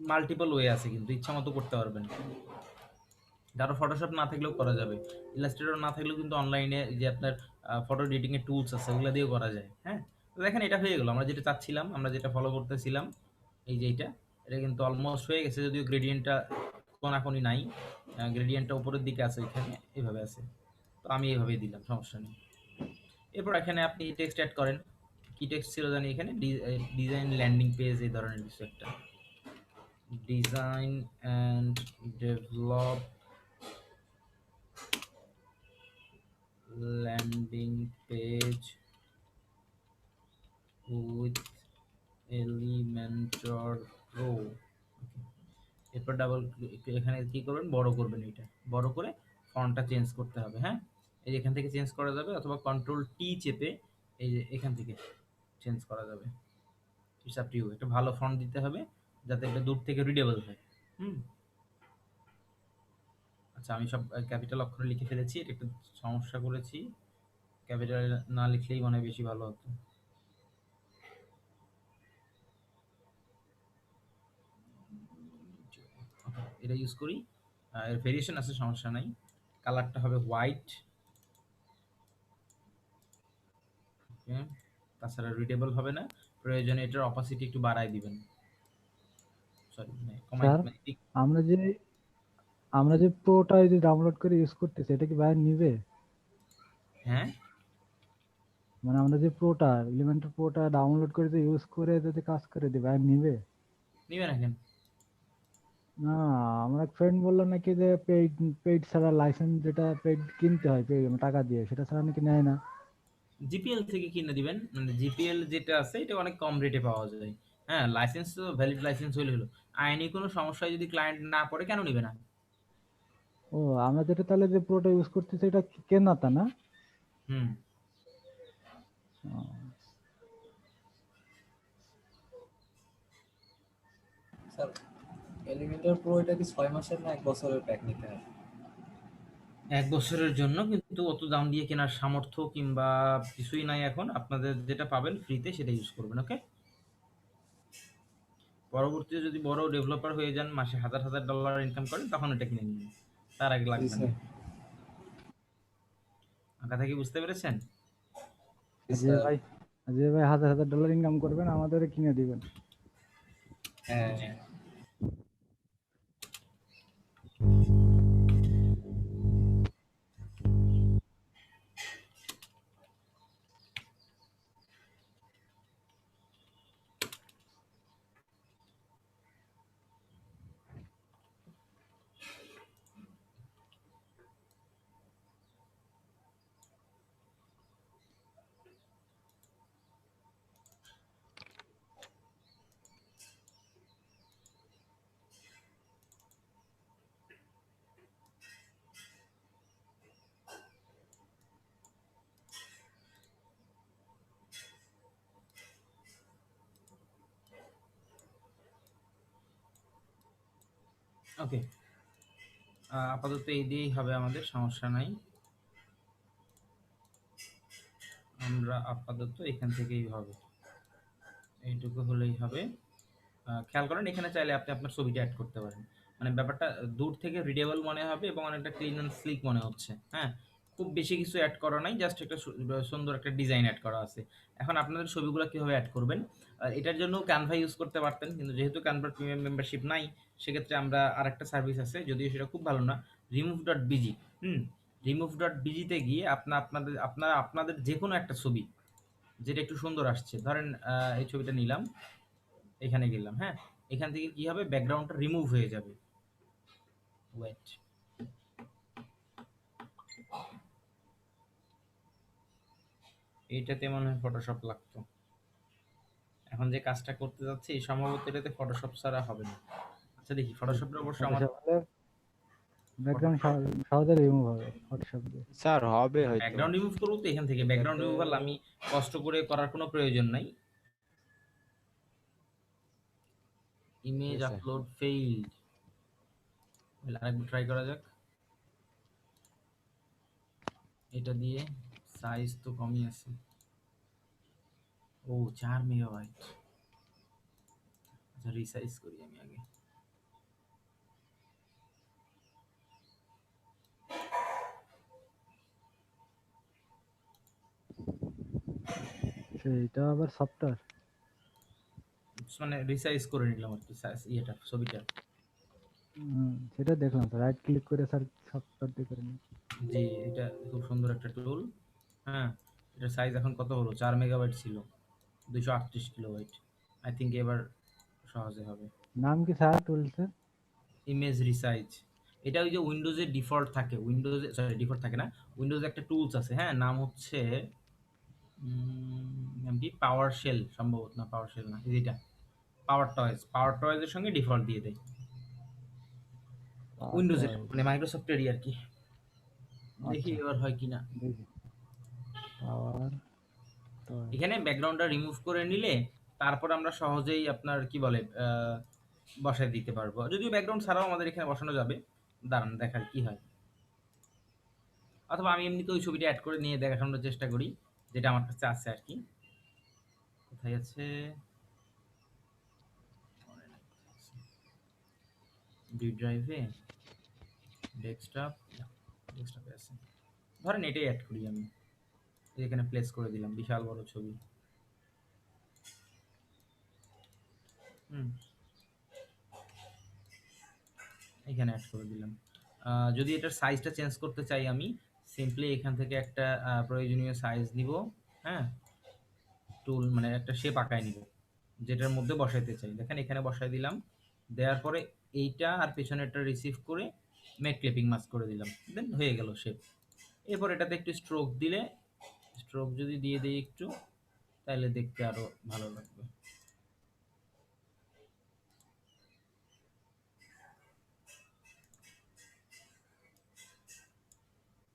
মাল্টিপল ওয়ে আছে, কিন্তু ইচ্ছা মতো করতে পারবেন। যারা ফটোশপ না থাকলেও করা যাবে, ইলাস্ট্রেটর না থাকলেও কিন্তু অনলাইনে যে আপনার ফটো এডিটিং এর টুলস আছে ওগুলো দিয়েও করা যায়, হ্যাঁ। তো দেখেন এটা হয়ে গেল, আমরা যেটা চাচ্ছিলাম, আমরা যেটা ফলো করতেছিলাম, এই যে এটা কিন্তু অলমোস্ট হয়ে গেছে, যদিও গ্রেডিয়েন্টটা কোনাকুনি নাই, গ্রেডিয়েন্টটা উপরের দিকে আছে, এখানে এইভাবে আছে। তো আমি এইভাবেই দিলাম, সমস্যা নেই। এরপর এখানে আপনি টেক্সট অ্যাড করেন। কি টেক্সট ছিল জানি এখানে, ডিজাইন ল্যান্ডিং পেজ, এই ধরনের কিছু একটা, design and develop landing page with Elementor pro. এরপর ডাবল এখানে কি করবেন, বড় করবেন, এটা বড় করে ফন্টটা চেঞ্জ করতে হবে, হ্যাঁ। এই যে এখান থেকে চেঞ্জ করা যাবে, অথবা কন্ট্রোল টি চেপে এই যে এখান থেকে চেঞ্জ করা যাবে। It's up to you. একটা ভালো ফন্ট দিতে হবে যাতে এটা দূর থেকে রিডেবল হয়। হুম, আচ্ছা, আমি সব ক্যাপিটাল অক্ষরে লিখে ফেলেছি, এটা একটু সমস্যা করেছি, ক্যাপিটাল না লিখলেই মনে হয় বেশি ভালো হতো। এটা ইউজ করি, এর ভেরিয়েশন আছে, সমস্যা নাই। কালারটা হবে হোয়াইট, ওকে। তাছাড়া রিডেবল হবে না, প্রয়োজনে এটার অপাসিটি একটু বাড়ায় দিবেন, সরি কমাই, স্যার আমরা যে আমরা যে প্রোটা যে ডাউনলোড করে ইউজ করতেছি এটা কি বাইরে নিবে? হ্যাঁ, মানে আমরা যে প্রোটা এলিমেন্টর প্রোটা ডাউনলোড করে যে ইউজ করে যদি কাজ করে দিই বাইরে নিবে? নিবে না কেন? না, আমার ফ্রেন্ড বললো নাকি যে পেইড পেইড ছাড়া লাইসেন্স, যেটা পেইড কিনতে হয় পেইড টাকা দিয়ে, সেটা ছাড়া নাকি নেয় না। জিপিএল থেকে কিনে দিবেন, মানে জিপিএল যেটা আছে এটা অনেক কম রেটে পাওয়া যায়, হ্যাঁ। লাইসেন্স তো ভ্যালিড লাইসেন্স হলে হলো, আইনি কোনো সমস্যায় যদি ক্লায়েন্ট না পড়ে কেন নিবে না? ও, আমরা যেটা তাহলে যে প্রোটা ইউজ করতেছি এটা কেনা তা না? হুম, ও, স্যার এলিমেন্টর প্রো এটা কি 6 মাসের না 1 বছরের প্যাক নিতে হয়? 1 বছরের জন্য, কিন্তু অত দাম দিয়ে কেনার সামর্থ্য কিংবা কিছুই নাই এখন। আপনাদের যেটা পাবেন ফ্রিতে সেটা ইউজ করবেন, ওকে। পরবর্তীতে যদি বড় ডেভেলপার হয়ে যান, মাসে হাজার হাজার ডলার ইনকাম করেন, তখন এটা কিনে নিন, তার আগে জি লাগবে না। স্যার। কথা কি বুঝতে পেরেছেন? জি যে স্যার। ভাই যে ভাই হাজার হাজার ডলার ইনকাম করবেন আমাদের কিনে দিবেন। হ্যাঁ। ওকে, আপাতত এই দিয়েই হবে, আমাদের সমস্যা নাই। আমরা আপাতত এখান থেকেই হবে, এইটুকু হলেই হবে। খেয়াল করেন এখানে চাইলে আপনি আপনার ছবিটা অ্যাড করতে পারেন, মানে ব্যাপারটা দূর থেকে রিডেবল মনে হবে এবং অনেকটা ক্লিন অ্যান্ড স্লিক মনে হচ্ছে, হ্যাঁ। খুব বেশি কিছু অ্যাড করা নাই, জাস্ট একটা সুন্দর একটা ডিজাইন অ্যাড করা আছে। এখন আপনাদের ছবিগুলো কিভাবে অ্যাড করবেন, এটার জন্য ক্যানভা ইউজ করতে পারতেন, কিন্তু যেহেতু ক্যানভার প্রিমিয়াম মেম্বারশিপ নাই, সেক্ষেত্রে আমরা আরেকটা সার্ভিস আছে, যদিও সেটা খুব ভালো না, remove.bg। remove.bg-তে গিয়ে আপনারা আপনাদের যে কোনো একটা ছবি যেটা একটু সুন্দর আসছে, ধরেন এই ছবিটা নিলাম, এখানে গেলাম, হ্যাঁ, এখান থেকে কি হবে, ব্যাকগ্রাউন্ডটা রিমুভ হয়ে যাবে। ওয়েট, এইটাতে মনে হয় ফটোশপ লাগতো। এখন যে কাজটা করতে যাচ্ছি সম্ভবত এটাতে ফটোশপ ছাড়া হবে না। আচ্ছা দেখি, ফটোশপটা অবশ্য আমার ব্যাকগ্রাউন্ড সহজে রিমুভ হবে ফটোশপ দিয়ে। স্যার হবে হয়তো। ব্যাকগ্রাউন্ড রিমুভ করবো তো এখান থেকে, ব্যাকগ্রাউন্ড রিমুভাল আমি কষ্ট করে করার কোনো প্রয়োজন নাই। Image Yes, sir. Upload failed, আরেকবার ট্রাই করা যাক। এটা দিয়ে সাইজ তো কমই আছে, ও 4 মেগাবাইট। আচ্ছা রিসাইজ করি আমি আগে। সেইটা আবার সফটওয়্যার। মানে রিসাইজ করে নিলাম আর কি ইয়েটা, ছবিটা। সেটা দেখলাম স্যার, রাইট ক্লিক করে স্যার সফটওয়্যার দিয়ে করে নিন। জি, এটা খুব সুন্দর একটা টুল। হ্যাঁ, এটার সাইজ এখন কত হলো, 4 মেগাবাইট ছিল, 238 কিলোবাইট। আই থিঙ্ক এবার সহজে হবে। নাম কি স্যার টুলসের? ইমেজ রিসাইজ, এটা ওই যে উইন্ডোজে ডিফল্ট থাকে, উইন্ডোজে সরি ডিফল্ট থাকে না, উইন্ডোজে একটা টুলস আছে, হ্যাঁ, নাম হচ্ছে নামটি পাওয়ার শেল, সম্ভবত না পাওয়ার শেল না, এটা পাওয়ার টয়েজ। পাওয়ার টয়েজের সঙ্গে ডিফল্ট দিয়ে দেয় উইন্ডোজের, মানে মাইক্রোসফটেরই আর কি। দেখি আচ্ছা। এবার হয় কিনা। দেখি পাওয়ার এখানে ব্যাকগ্রাউন্ডটা রিমুভ করে নিলে তারপর আমরা সহজেই আপনার কি বলে বসায় দিতে পারবো, যদিও ব্যাকগ্রাউন্ড ছাড়াও আমাদের এখানে বসানো যাবে। দাঁড়ান দেখার কি হয়, অথবা আমি এমনিতে ওই ছবিটা অ্যাড করে নিয়ে দেখানোর চেষ্টা করি, যেটা আমার কাছে আছে আর কি। কোথায় আছে, ডি ড্রাইভে, ডেস্কটপে আছে, ধরেন এটাই অ্যাড করি আমি, এখানে প্লেস করে দিলাম, বিশাল বড় ছবি। এখানে অ্যাড করে দিলাম। যদি এটার সাইজটা চেঞ্জ করতে চাই আমি, সিম্পলি এখান থেকে একটা প্রয়োজনীয় সাইজ নিব, হ্যাঁ, টুল মানে একটা শেপ আঁকায় নিব যেটার মধ্যে বসাইতে চাই। দেখেন এখানে বসাই দিলাম, দেওয়ার পরে এইটা আর পেছনেরটা রিসিভ করে মেক ক্লিপিং মাস্ক করে দিলাম, দেন হয়ে গেল শেপ। এরপর এটাতে একটু স্ট্রোক দিলে, স্ট্রোক যদি দিয়ে দিই একটু, তাহলে দেখতে আরো ভালো লাগবে।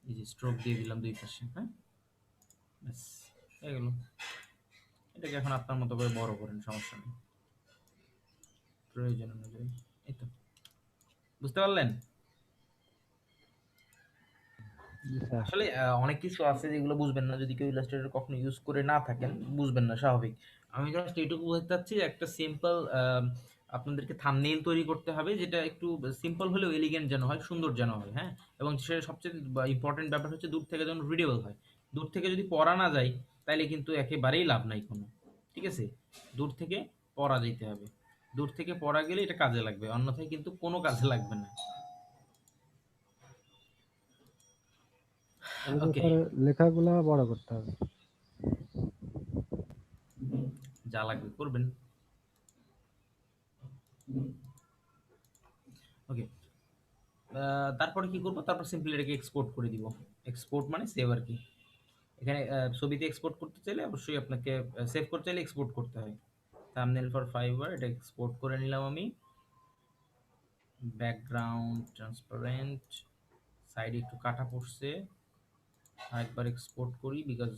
এই যে স্ট্রোক দিয়ে দিলাম দুই পাশে, হ্যাঁ, ব্যাস হয়ে গেল। এটাকে এখন আপনার মতো করে বড় করেন, সমস্যা নেই, প্রয়োজন অনুযায়ী। এই তো, বুঝতে পারলেন? আসলে অনেক কিছু আছে যেগুলো বুঝবেন না, যদি কেউ ইলাস্ট্রেটর কখনো ইউজ করে না থাকেন, বুঝবেন না, স্বাভাবিক। আমি জাস্ট এইটুকু বোঝাতে চাচ্ছি, একটা সিম্পল আপনাদেরকে থাম্বনেইল তৈরি করতে হবে, যেটা একটু সিম্পল হলেও এলিগেন্ট যেন হয়, সুন্দর যেন হয়, হ্যাঁ, এবং সেটা সবচেয়ে ইম্পর্টেন্ট ব্যাপার হচ্ছে দূর থেকে যেন রিডেবল হয়। দূর থেকে যদি পড়া না যায় তাহলে কিন্তু একেবারেই লাভ নাই কোনো, ঠিক আছে? দূর থেকে পড়া যেতে হবে, দূর থেকে পড়া গেলে এটা কাজে লাগবে, অন্যথায় কিন্তু কোনো কাজে লাগবে না। ওকে, লেখাগুলা বড় করতে হবে। যা লাগবে করবেন। ওকে, তারপরে কি করব, তারপর সিম্পলি এটাকে এক্সপোর্ট করে দিব। এক্সপোর্ট মানে সেভ আর কি। এখানে ছবিতে এক্সপোর্ট করতে চাইলে অবশ্যই আপনাকে সেভ করতে চাইলে এক্সপোর্ট করতে হয়। থাম্বনেল ফর ফাইবার, এটা এক্সপোর্ট করে নিলাম আমি। ব্যাকগ্রাউন্ড ট্রান্সপারেন্ট, সাইডে একটু কাটা পড়ছে, আরেকবার এক্সপোর্ট করি বিকজ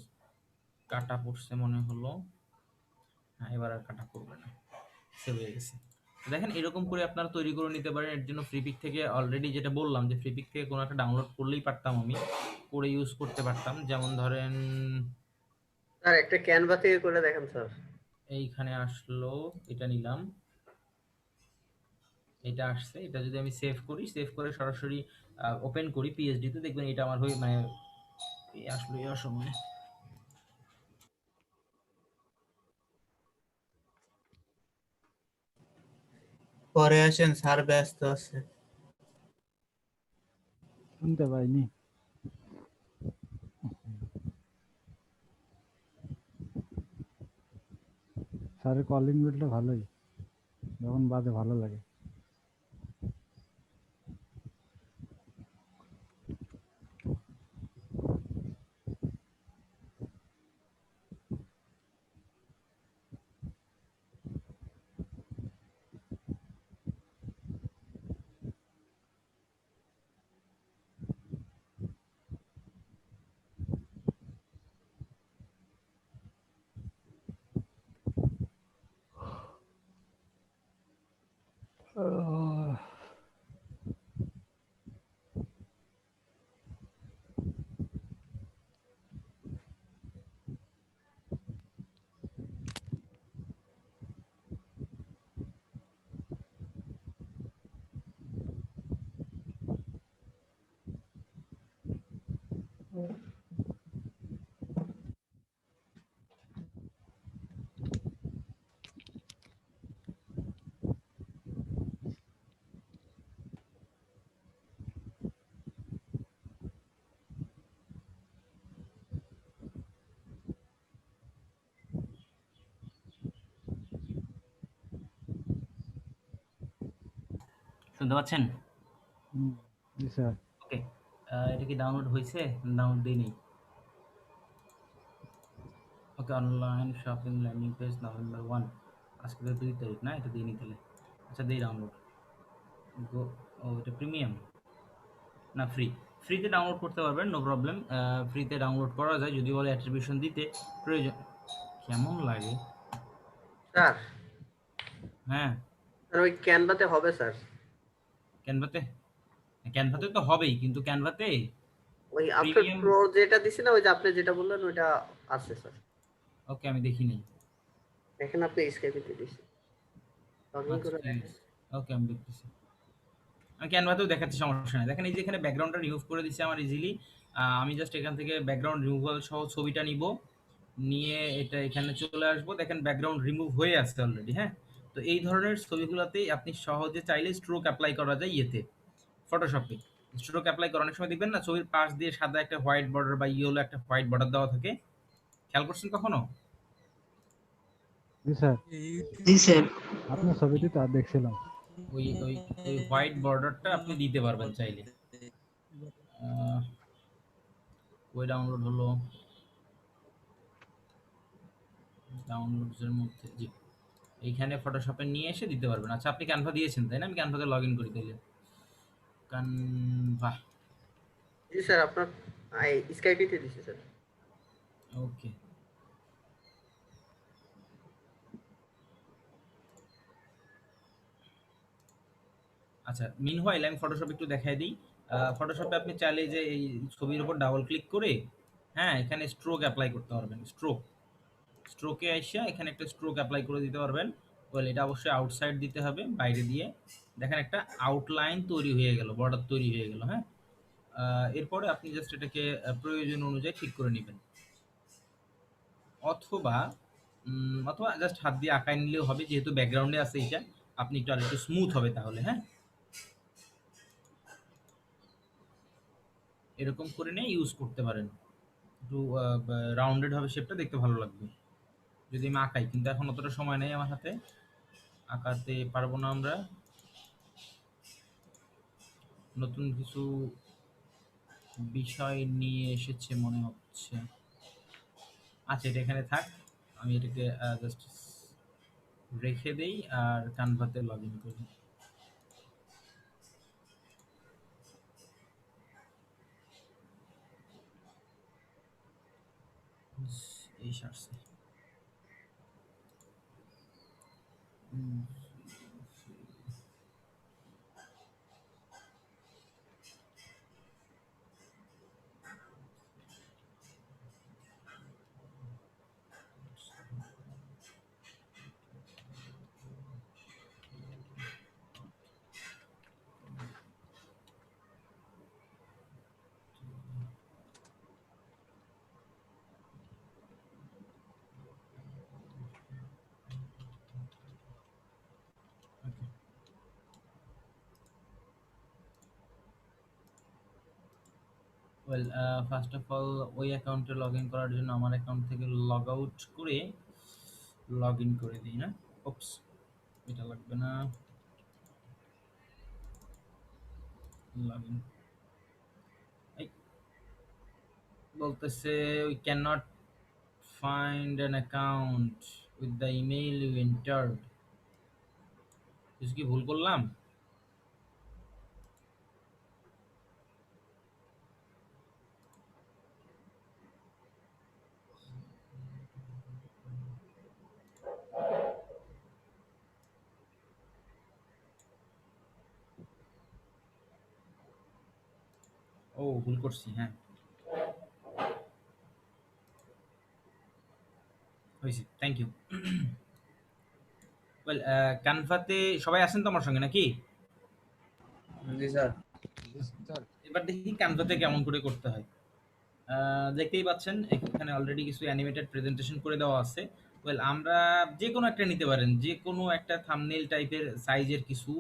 কাটা পড়ছে মনে হলো। হ্যাঁ, এবার আর কাটা পড়বে না, সেভ হয়ে গেছে। দেখেন এরকম করে আপনারা তৈরি করে নিতে পারেন। এর জন্য ফ্রিপিক থেকে অলরেডি যেটা বললাম যে ফ্রিপিক থেকে কোনো একটা ডাউনলোড করলেই পারতাম, আমি করে ইউজ করতে পারতাম। যেমন ধরেন স্যার একটা ক্যানভা থেকে করে দেখেন স্যার। এইখানে আসলো, এটা নিলাম, এটা আসছে, এটা যদি আমি সেভ করি, সেভ করে সরাসরি ওপেন করি পিএইচডি তে, দেখবেন এটা আমার হয়ে মানে এই আসলে এই অসময়ে পরে আসেন, স্যার ব্যস্ত আছে। শুনতে পাইনি। স্যারের কলিং বেলটা ভালোই, যখন বাজে ভালো লাগে। আহ, শুনতে পাচ্ছেন? জি স্যার। ওকে, এটা কি ডাউনলোড হয়েছে? ডাউনলোড দিই নেই। Okay, online shopping landing page November 1, আজকে তো 2 তারিখ না, এটা দিয়ে নি তাহলে। আচ্ছা দিই ডাউনলোড। গো, ও এটা প্রিমিয়াম না ফ্রি? ফ্রিতে ডাউনলোড করতে পারবেন, নো প্রবলেম। ফ্রিতে ডাউনলোড করা যায়, যদি বলে অ্যাট্রিবিউশন দিতে প্রয়োজন। কেমন লাগে? স্যার হ্যাঁ, স্যার ওই ক্যানভাতে হবে স্যার। ক্যানভাতে? ক্যানভাতে তো হবেই, কিন্তু ক্যানভাতে ওই আফটার প্রিমিয়াম। প্রো যেটা দিছি না, ওই যে আপনি যেটা বললেন ওইটা আছে স্যার। ওকে, আমি দেখি নাই। দেখেন আপনি স্কাইপিতে দিছি, লগইন আচ্ছা করে ঠিক দেখেন। আছে, ওকে আমি দেখতেছি। আমি ক্যানভাতেও দেখাচ্ছি, সমস্যা নেই। দেখেন এই যে এখানে ব্যাকগ্রাউন্ডটা রিমুভ করে দিচ্ছে আমার ইজিলি। আমি জাস্ট এখান থেকে ব্যাকগ্রাউন্ড রিমুভাল সহ ছবিটা নিব, নিয়ে এটা এখানে চলে আসবো। দেখেন ব্যাকগ্রাউন্ড রিমুভ হয়ে আসছে অলরেডি। হ্যাঁ, তো এই ধরনের ছবিগুলোতেই আপনি সহজে চাইলে স্ট্রোক অ্যাপ্লাই করা যায় ইয়েতে, ফটোশপে। স্ট্রোক অ্যাপ্লাই করার অনেক সময় দেখবেন না, ছবির পাশ দিয়ে সাদা একটা হোয়াইট বর্ডার বা ইয়েলো একটা হোয়াইট বর্ডার দেওয়া থাকে, খেয়াল করছেন কখনো? জি স্যার, জি স্যার। আপনার ছবিটি তো আর দেখছিলাম। ওই ওই ওই হোয়াইট বর্ডারটা আপনি দিতে পারবেন চাইলে। আহ, ওই ডাউনলোড হলো, ডাউনলোডস এর মধ্যে জি, এইখানে ফটোশপে নিয়ে এসে দিতে পারবেন। আচ্ছা আপনি ক্যানভা দিয়েছেন তাই না? আমি ক্যানভাতে লগ ইন করি তাইলে। ক্যানভা, জি স্যার, আপনার স্কাইপিতে দিছি স্যার। ওকে। আচ্ছা মিনহোয়াইল আমি ফটোশপ একটু দেখাই দিই। ফটোশপে আপনি চাইলে যে এই ছবির উপর ডাবল ক্লিক করে, হ্যাঁ এখানে স্ট্রোক অ্যাপ্লাই করতে পারবেন। স্ট্রোকে আইসা এখানে একটা স্ট্রোক অ্যাপ্লাই করে দিতে পারবেন। ওয়েল এটা অবশ্যই আউটসাইড দিতে হবে, বাইরে দিয়ে। দেখেন একটা আউটলাইন তৈরি হয়ে গেল, বর্ডার তৈরি হয়ে গেল। হ্যাঁ, এরপরে আপনি জাস্ট এটাকে প্রয়োজন অনুযায়ী ঠিক করে নেবেন, অথবা অথবা জাস্ট হাত দিয়ে আঁকায় নিলেও হবে, যেহেতু ব্যাকগ্রাউন্ডে আছে এটা। আপনি একটু আর একটু স্মুথ হবে তাহলে। হ্যাঁ, এরকম করে নিয়ে ইউজ করতে পারেন। একটু রাউন্ডেড হবে, শেপটা দেখতে ভালো লাগবে যদি আমি আঁকাই, কিন্তু এখন অতটা সময় নেই আমার হাতে, আঁকাতে পারবো না আমরা। নতুন কিছু বিষয় নিয়ে এসেছে মনে হচ্ছে। আচ্ছা এটা এখানে থাক, আমি এটাকে জাস্ট রেখে দেই আর কানভাতে লগ ইন করি। এই সারছে। ওয়েল ফার্স্ট অফ অল ওই অ্যাকাউন্টে লগ ইন করার জন্য আমার অ্যাকাউন্ট থেকে লগ আউট করে লগ ইন করে দিই না। ওপস, এটা লাগবে না। লগ ইন বলতেছে we can not find an account with the email you entered. কিছু কি ভুল করলাম? ও ভুল করছি, হ্যাঁ হয়েছে, থ্যাংক ইউ। ওয়েল কানভাতে সবাই আছেন তো আমার সঙ্গে নাকি? জি স্যার। এবার দেখি কানভাতে কেমন করে করতে হয়। দেখতেই পাচ্ছেন এখানে অলরেডি কিছু অ্যানিমেটেড প্রেজেন্টেশন করে দেওয়া আছে। ওয়েল আমরা যে কোনো একটা নিতে পারেন, যে কোনো একটা থাম্বনেল টাইপের সাইজের কিছু।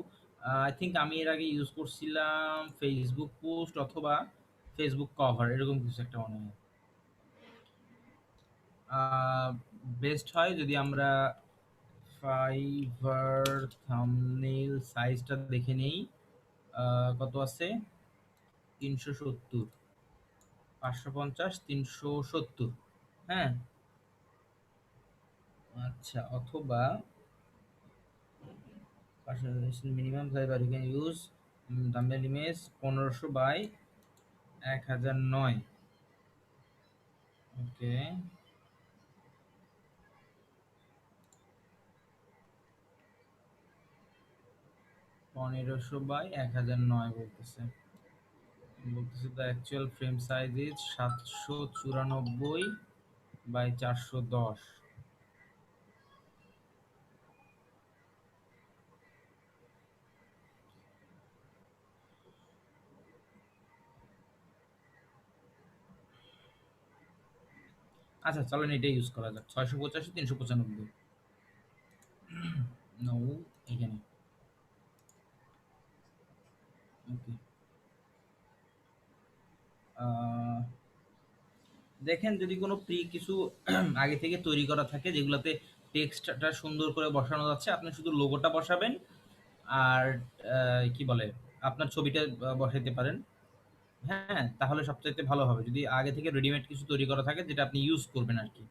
আই থিঙ্ক আমি এর আগে ইউজ করছিলাম ফেসবুক পোস্ট অথবা ফেসবুক কভার, এরকম কিছু একটা মনে হয়। বেস্ট হয় যদি আমরা ফাইভার থাম্বনেল সাইজটা দেখে নেই। কত আছে? 370, 550, 370। হ্যাঁ, আচ্ছা, অথবা minimum size or you can use thumbnail image 1500 by 1009। Okay, 1500 by 1009 বলতেছে। The actual frame size is 794 by 410। আচ্ছা চলেন এটা ইউজ করা যাক, 685, 395। নো, এখানে ওকে। দেখেন যদি কোনো প্রি কিছু আগে থেকে তৈরি করা থাকে যেগুলোতে টেক্সটটা সুন্দর করে বসানো যাচ্ছে, আপনি শুধু লোগোটা বসাবেন আর কি বলে আপনার ছবিটা বসাইতে পারেন। হ্যাঁ, তাহলে সবচাইতে ভালো হবে যদি আগে থেকে রেডিমেড কিছু তৈরি করা থাকে যেটা আপনি ইউজ করবেন আর কি।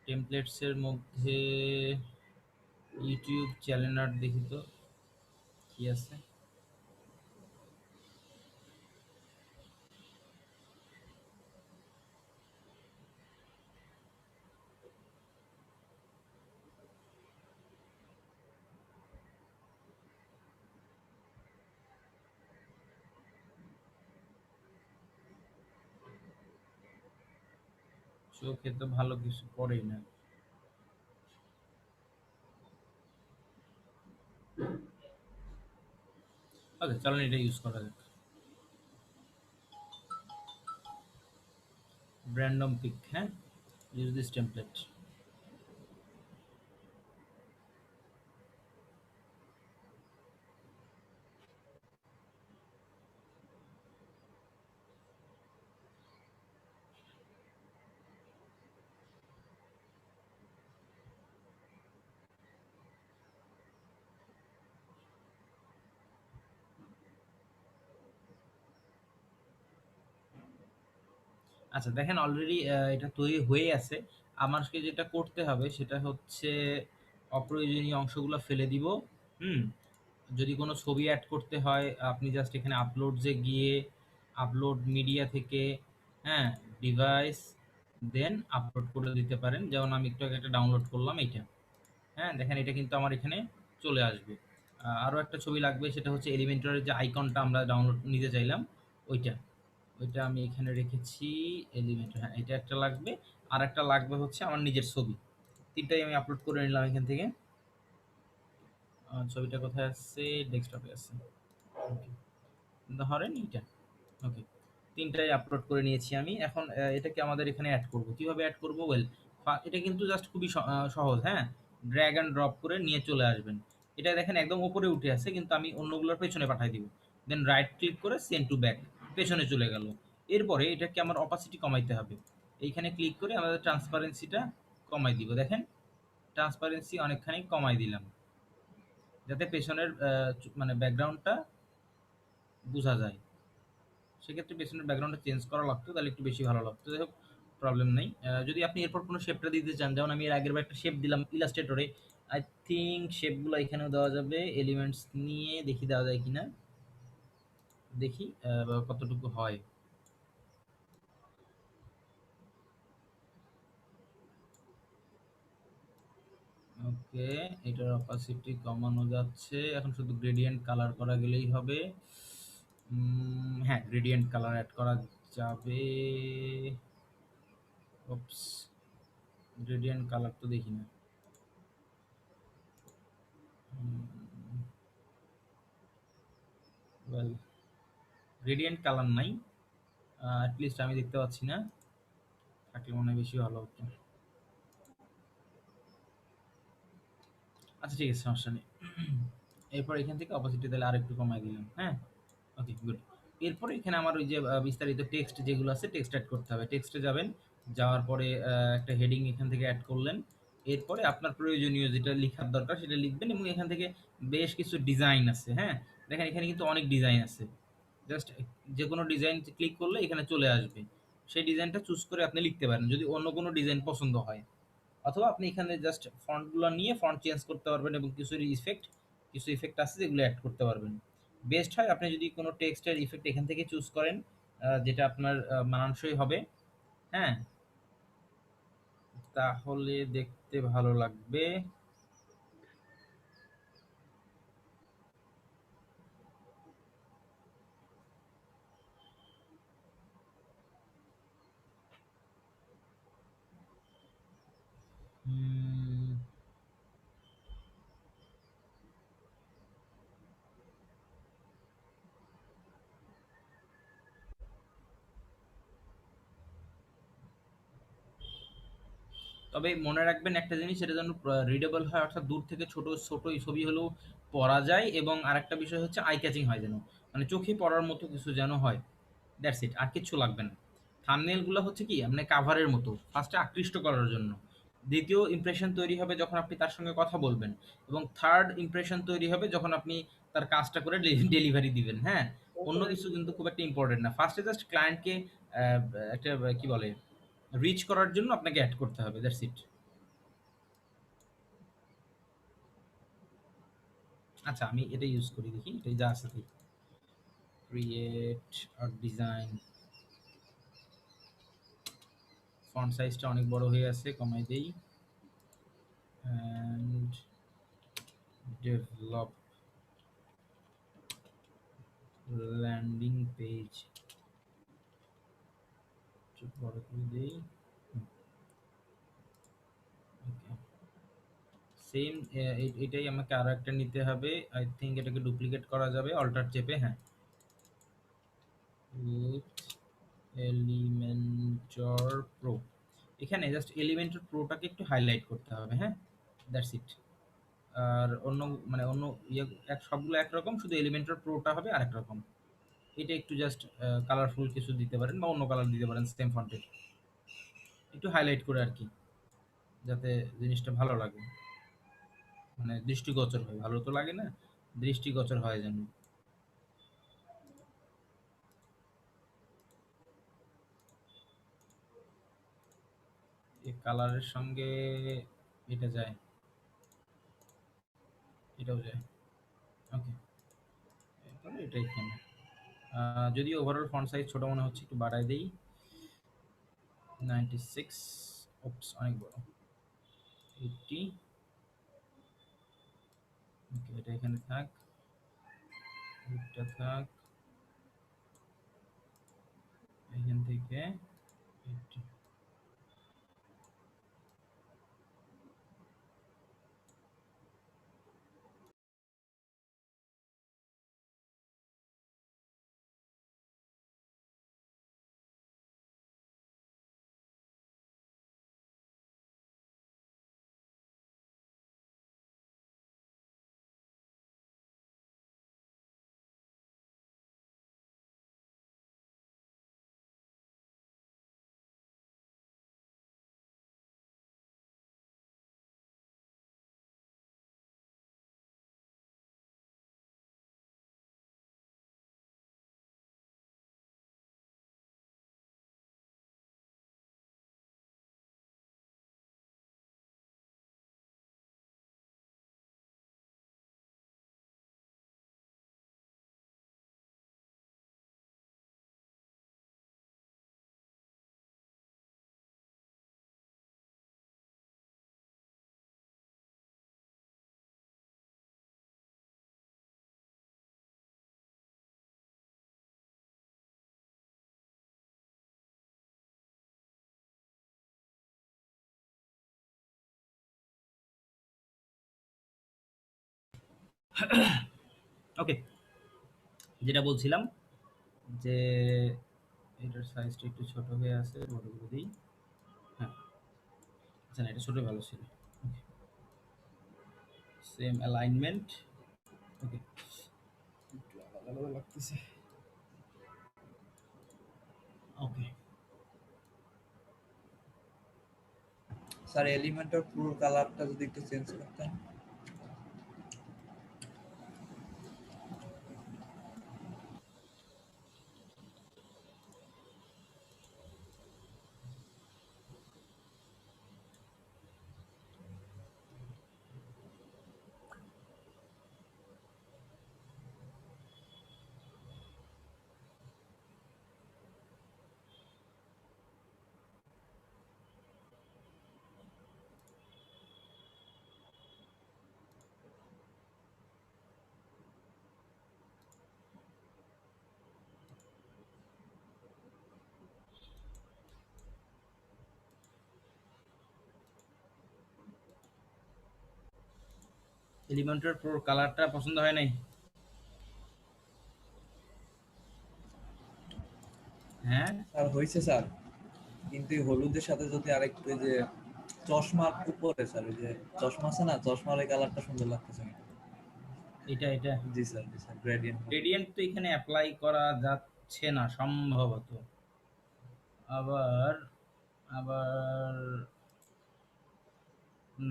টেমপ্লেটস এর মধ্যে ইউটিউব চ্যানেল আর্ট দেখি তো কি আছে। চোখে তো ভালো কিছু পড়েই না। ওকে, চলেন এটা ইউজ করা যাক। random pick, হ্যাঁ, use this template। আচ্ছা দেখেন অলরেডি এটা তৈরি হয়ে আছে। আমাকে যেটা করতে হবে সেটা হচ্ছে অপ্রয়োজনীয় অংশগুলো ফেলে দিব। হুম, যদি কোনো ছবি অ্যাড করতে হয় আপনি জাস্ট এখানে আপলোডসে গিয়ে আপলোড মিডিয়া থেকে, হ্যাঁ, ডিভাইস, দেন আপলোড করে দিতে পারেন। যেমন আমি একটু আগে একটা ডাউনলোড করলাম এইটা। হ্যাঁ, দেখেন এটা কিন্তু আমার এখানে চলে আসবে। আরও একটা ছবি লাগবে, সেটা হচ্ছে এলিমেন্টরের যে আইকনটা আমরা ডাউনলোড নিতে চাইলাম ওইটা। ওইটা আমি এখানে রেখেছি এলিমেন্টর, হ্যাঁ এটা একটা লাগবে। আর একটা লাগবে হচ্ছে আমার নিজের ছবি। তিনটাই আমি আপলোড করে নিলাম এখান থেকে। ছবিটা কোথায় আছে? ডেস্কটপে আছে। ওকে, ধরেন এইটা। ওকে, তিনটাই আপলোড করে নিয়েছি আমি। এখন এটাকে আমাদের এখানে অ্যাড করব। কিভাবে অ্যাড করব? ওয়েল, এটা কিন্তু জাস্ট খুবই সহজ। হ্যাঁ, ড্র্যাগ অ্যান্ড ড্রপ করে নিয়ে চলে আসবেন। এটা দেখেন একদম উপরে উঠে আছে, কিন্তু আমি অন্যগুলোর পেছনে পাঠিয়ে দিব। দেন রাইট ক্লিক করে সেন্ড টু ব্যাক। পেছনে চলে গেল। এরপরে এটাকে আমার অপাসিটি কমাইতে হবে। এইখানে ক্লিক করে আমাদের ট্রান্সপারেন্সিটা কমাই দিব। দেখেন ট্রান্সপারেন্সি অনেকখানি কমাই দিলাম, যাতে পেছনের মানে ব্যাকগ্রাউন্ডটা বোঝা যায়। সেক্ষেত্রে পেছনের ব্যাকগ্রাউন্ডটা চেঞ্জ করা লাগতো, তাহলে একটু বেশি ভালো লাগতো। যাই হোক, প্রবলেম নেই। যদি আপনি এরপর কোনো শেপটা দিতে চান, যেমন আমি এর আগের বার একটা শেপ দিলাম ইলাস্ট্রেটরে, আই থিঙ্ক শেপগুলো এখানেও দেওয়া যাবে। এলিমেন্টস নিয়ে দেখি দেওয়া যায় কিনা, দেখি কতটুকু হয়। ওকে, এটার অপাসিটি কমানো যাচ্ছে। এখন শুধু গ্রেডিয়েন্ট কালার করা গেলেই হবে। হ্যাঁ, গ্রেডিয়েন্ট কালার অ্যাড করা যাবে। ওপস, গ্রেডিয়েন্ট কালার তো দেখি না। ওয়েল, গ্রেডিয়েন্ট কালার নাই, অ্যাটলিস্ট আমি দেখতে পাচ্ছি না। থাকলে মনে হয় বেশি ভালো হতো। আচ্ছা ঠিক আছে, সমস্যা নেই। এরপর এখান থেকে অপোজিটে তাহলে আরেকটু কমাই দিলাম। হ্যাঁ, ওকে গুড। এরপর এখানে আমার ওই যে বিস্তারিত টেক্সট যেগুলো আছে, টেক্সট অ্যাড করতে হবে। টেক্সটে যাবেন, যাওয়ার পরে একটা হেডিং এখান থেকে অ্যাড করলেন। এরপরে আপনার প্রয়োজনীয় যেটা লেখার দরকার সেটা লিখবেন, এবং এখান থেকে বেশ কিছু ডিজাইন আছে। হ্যাঁ, দেখেন এখানে কিন্তু অনেক ডিজাইন আছে। জাস্ট যে কোনো ডিজাইন ক্লিক করলে এখানে চলে আসবে। সেই ডিজাইনটা চুজ করে আপনি লিখতে পারেন যদি অন্য কোনো ডিজাইন পছন্দ হয়। অথবা আপনি এখানে জাস্ট ফন্টগুলো নিয়ে ফন্ট চেঞ্জ করতে পারবেন, এবং কিছু ইফেক্ট আছে যেগুলো অ্যাড করতে পারবেন। বেস্ট হয় আপনি যদি কোনো টেক্সটের ইফেক্ট এখান থেকে চুজ করেন, যেটা আপনার মানানসই হবে। হ্যাঁ, তাহলে দেখতে ভালো লাগবে। হুম, তবে মনে রাখবেন একটা জিনিস, এটা যেন রিডেবল হয়, অর্থাৎ দূর থেকে ছোট ছোট এই ছবি হলেও পড়া যায়। এবং আরেকটা বিষয় হচ্ছে আই ক্যাচিং হয়, যেন মানে চোখে পড়ার মতো কিছু যেন হয়। দ্যাটস ইট, আর কিচ্ছু লাগবে না। থাম্বনেলগুলো হচ্ছে কি মানে কাভারের মতো, ফার্স্টে আকৃষ্ট করার জন্য। দ্বিতীয় ইমপ্রেশন তৈরি হবে যখন আপনি তার সঙ্গে কথা বলবেন, এবং থার্ড ইমপ্রেশন তৈরি হবে যখন আপনি তার কাজটা করে ডেলিভারি দিবেন। হ্যাঁ, অন্য কিছু কিন্তু খুব একটা ইম্পর্টেন্ট না। ফার্স্টে জাস্ট ক্লায়েন্টকে একটা কি বলে রিচ করার জন্য আপনাকে অ্যাড করতে হবে। That's it. আচ্ছা, আমি এটা ইউজ করি, দেখি এটাই যা আছে তাই। ক্রিয়েট আর ডিজাইন, ফন্ট সাইজটা অনেক বড় হয়ে আছে, কমাই দেই। অ্যান্ড ডেভেলপ ল্যান্ডিং পেজ, একটু বড় করে দেই। ওকে, সেম এটাই আমাকে আরো একটা নিতে হবে। আই থিঙ্ক এটাকে ডুপ্লিকেট করা যাবে অল্টার চেপে। হ্যাঁ, উইথ এলিমেন্টর প্রো, এখানে জাস্ট এলিমেন্টর প্রোটাকে একটু হাইলাইট করতে হবে। হ্যাঁ, দ্যাটস ইট। আর অন্য মানে অন্য ইয়ে সবগুলো একরকম, শুধু এলিমেন্টর প্রোটা হবে আরেক রকম। এটা একটু জাস্ট কালারফুল কিছু দিতে পারেন, বা অন্য কালার দিতে পারেন সেম ফন্টের, একটু হাইলাইট করে আর কি, যাতে জিনিসটা ভালো লাগে, মানে দৃষ্টিগোচর হয়। ভালো তো লাগে না, দৃষ্টিগোচর হয় যেন। এই কালারের সঙ্গে এটা যায়, এটাও যায়। ওকে, তাহলে এটা এখানে যদি ওভারঅল ফন্ট সাইজ ছোট মনে হচ্ছে, একটু বাড়াই দেই। 96, ওপস অনেক বড়। 80, ওকে এটা এখানে থাক, এটা থাক, এখান থেকে 80। ওকে, যেটা বলছিলাম যে এটার সাইজটা একটু ছোট হয়ে আছে, বড় করে দিই। হ্যাঁ, আচ্ছা না, এটা ছোট ভালো ছিল। Same alignment. ওকে, একটু আলাদা আলাদা লাগতেছে। ওকে, স্যার এলিমেন্টের পুরো কালারটা যদি একটু চেঞ্জ করতেন। এলিমেন্টের প্রোর কালারটা পছন্দ হয় নাই? হ্যাঁ, স্যার হয়েছে স্যার, কিন্তু এই হলুদের সাথে যদি আরেকটু এই যে চশমার উপরে স্যার, এই যে চশমা আছে না, চশমার এই কালারটা সুন্দর লাগতেছে। এটা এটা জি স্যার, জি স্যার, গ্রেডিয়েন্ট। গ্রেডিয়েন্ট তো এখানে অ্যাপ্লাই করা যাচ্ছে না সম্ভবত। আবার আবার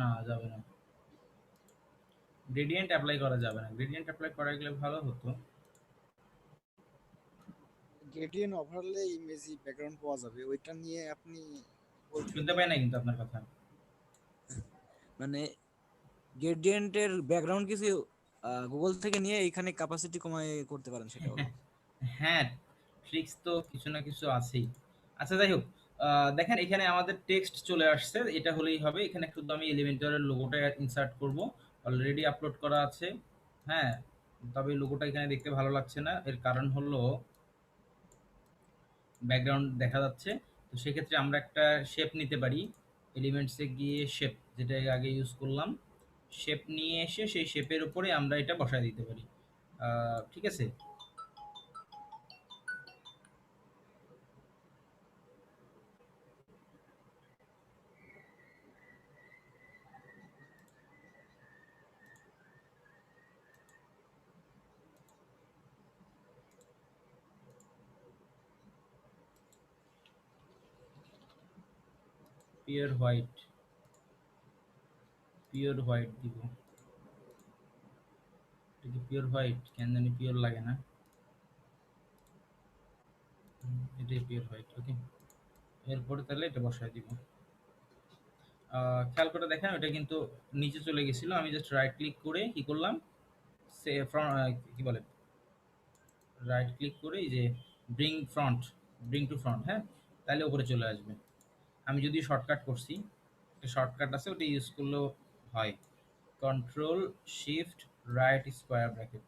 না, যাবে না, গ্রেডিয়েন্ট অ্যাপ্লাই করা যাবে না। গ্রেডিয়েন্ট অ্যাপ্লাই করা গেলে ভালো হতো। গ্রেডিয়েন্ট ওভারলে ইমেজি ব্যাকগ্রাউন্ড পাওয়া যাবে, ওইটা নিয়ে আপনি শুনতে পাই না কিন্তু আপনার কথা। মানে গ্রেডিয়েন্টের ব্যাকগ্রাউন্ড কিছু গুগল থেকে নিয়ে এখানে ক্যাপাসিটি কমায় করতে পারেন, সেটা হলো। হ্যাঁ, ট্রিক্স তো কিছু না কিছু আছেই। আচ্ছা যাই হোক, দেখেন এখানে আমাদের টেক্সট চলে আসছে, এটা হলেই হবে। এখানে শুধু আমি এলিমেন্টারের লোগোটা ইনসার্ট করব, অলরেডি আপলোড করা আছে। হ্যাঁ, তবে লোগোটা এখানে দেখতে ভালো লাগছে না, এর কারণ হলো ব্যাকগ্রাউন্ড দেখা যাচ্ছে। তো সেক্ষেত্রে আমরা একটা শেপ নিতে পারি। এলিমেন্টসে গিয়ে শেপ, যেটা আগে ইউজ করলাম, শেপ নিয়ে এসে সেই শেপের উপরে আমরা এটা বসায় দিতে পারি। ঠিক আছে, পিওর হোয়াইট, পিওর হোয়াইট দিব। এটা কি পিওর হোয়াইট? কেন জানি পিওর লাগে না। এটাই পিওর হোয়াইট। ওকে, এরপরে তাহলে এটা বসায় দিব। খেয়াল করে দেখেন, ওটা কিন্তু নিচে চলে গেছিল। আমি জাস্ট রাইট ক্লিক করে কি করলাম, সে কি বলে, রাইট ক্লিক করে এই যে bring front, bring to front, হ্যাঁ, তাহলে উপরে চলে আসবে। আমি যদি শর্টকাট করছি, একটা শর্টকাট আছে, ওটা ইউজ করলেও হয়, control shift right square bracket.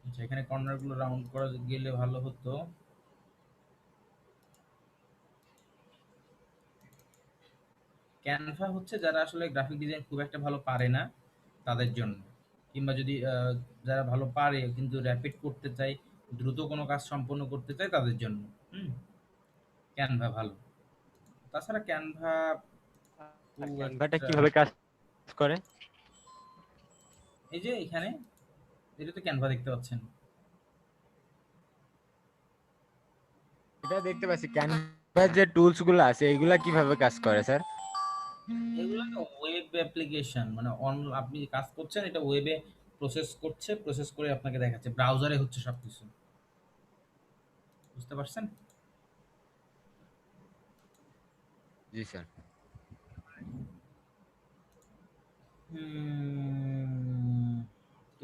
আচ্ছা, এখানে কর্নারগুলো রাউন্ড করা গেলে ভালো হতো। ক্যানভা হচ্ছে যারা আসলে গ্রাফিক ডিজাইন খুব একটা ভালো পারে না তাদের জন্য, কিংবা যদি যারা ভালো পারে কিন্তু র্যাপিড করতে চায়, দ্রুত কোনো কাজ সম্পন্ন করতে চায়, তাদের জন্য ক্যানভা ভালো। তাছাড়া ক্যানভা খুব ক্যানভাটা একটা, কিভাবে কাজ করে? এই যে এখানে এটা তো ক্যানভা দেখতে পাচ্ছেন। এটা দেখতে পাচ্ছি, ক্যানভার যে টুলস গুলো আছে এগুলা কিভাবে কাজ করে স্যার? এগুলো ওয়েব অ্যাপ্লিকেশন, মানে আপনি কাজ করছেন, এটা ওয়েবে প্রসেস করছে, প্রসেস করে আপনাকে দেখাচ্ছে, ব্রাউজারে হচ্ছে সবকিছু। বুঝতে পারছেন? জি স্যার।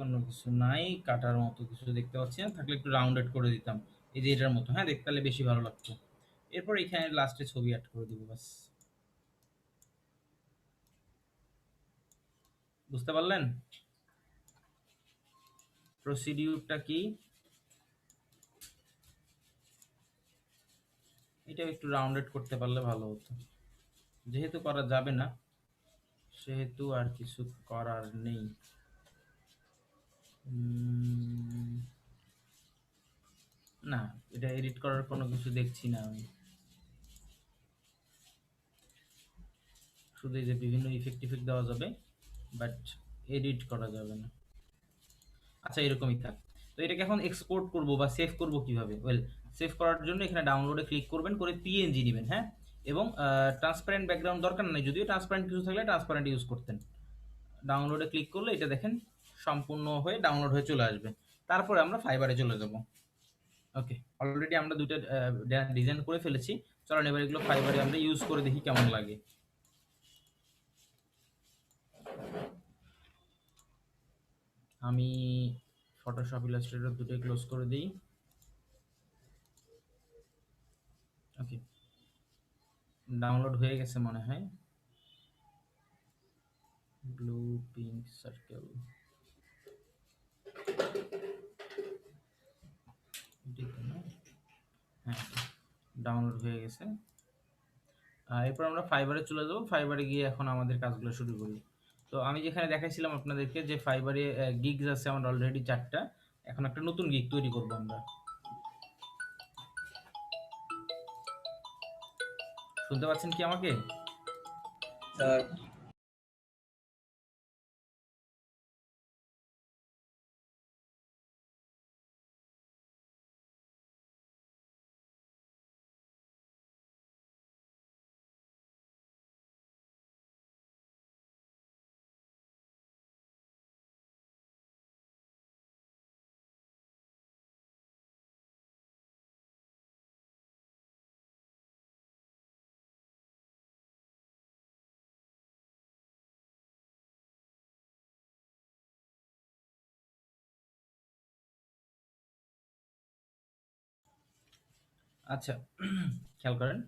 অন্য কিছু নাই, কাটার মতো কিছু দেখতে পাচ্ছি না, থাকলে একটু রাউন্ডেড করে দিতাম, এই যে এটার মতো। হ্যাঁ, দেখতে তাহলে বেশি ভালো লাগতো। এরপর এখানে লাস্টে ছবি অ্যাড করে দিব, বাস। বুঝতে পারলেন প্রসিডিউরটা কি? এটা একটু রাউন্ডেড করতে পারলে ভালো হতো, যেহেতু করা যাবে না সেহেতু আর কিছু করার নেই। উম, না, এটা এডিট করার কোনো কিছু দেখছি না আমি। শুধু এই যে বিভিন্ন ইফেক্ট দেওয়া যাবে, বাট এডিট করা যাবে না। আচ্ছা, এরকমই থাক। তো এটাকে এখন এক্সপোর্ট করব বা সেভ করব কিভাবে? ওয়েল, সেভ করার জন্য এখানে ডাউনলোডে ক্লিক করবেন, করে পিএনজি নেবেন, হ্যাঁ। এবং ট্রান্সপারেন্ট ব্যাকগ্রাউন্ড দরকার নেই, যদিও ট্রান্সপারেন্ট কিছু থাকলে ট্রান্সপারেন্ট ইউজ করতেন। ডাউনলোডে ক্লিক করলে এটা দেখেন সম্পূর্ণ হয়ে ডাউনলোড হয়ে চলে আসবে। তারপরে আমরা ফাইবারে চলে যাব। ওকে, অলরেডি আমরা দুটো ডিজাইন করে ফেলেছি। চলেন এবার এগুলো ফাইবারে আমরা ইউজ করে দেখি কেমন লাগে। আমি ফটোশপ ইলাস্ট্রেটর দুটোই ক্লোজ করে দিই। ওকে, ডাউনলোড হয়ে গেছে মনে হয়। ব্লু পিঙ্ক সার্কেল, হ্যাঁ, ডাউনলোড হয়ে গেছে। এরপর আমরা ফাইবারে চলে যাবো। ফাইবারে গিয়ে এখন আমাদের কাজগুলো শুরু করি। তো আমি যেখানে দেখাইছিলাম আপনাদেরকে যে ফাইবারে গিগস আছে আমার অলরেডি 4টা। এখন একটা নতুন গিগ তৈরি করব আমরা। শুনতে পাচ্ছেন কি আমাকে? স্যার আচ্ছা, খেয়াল করেন,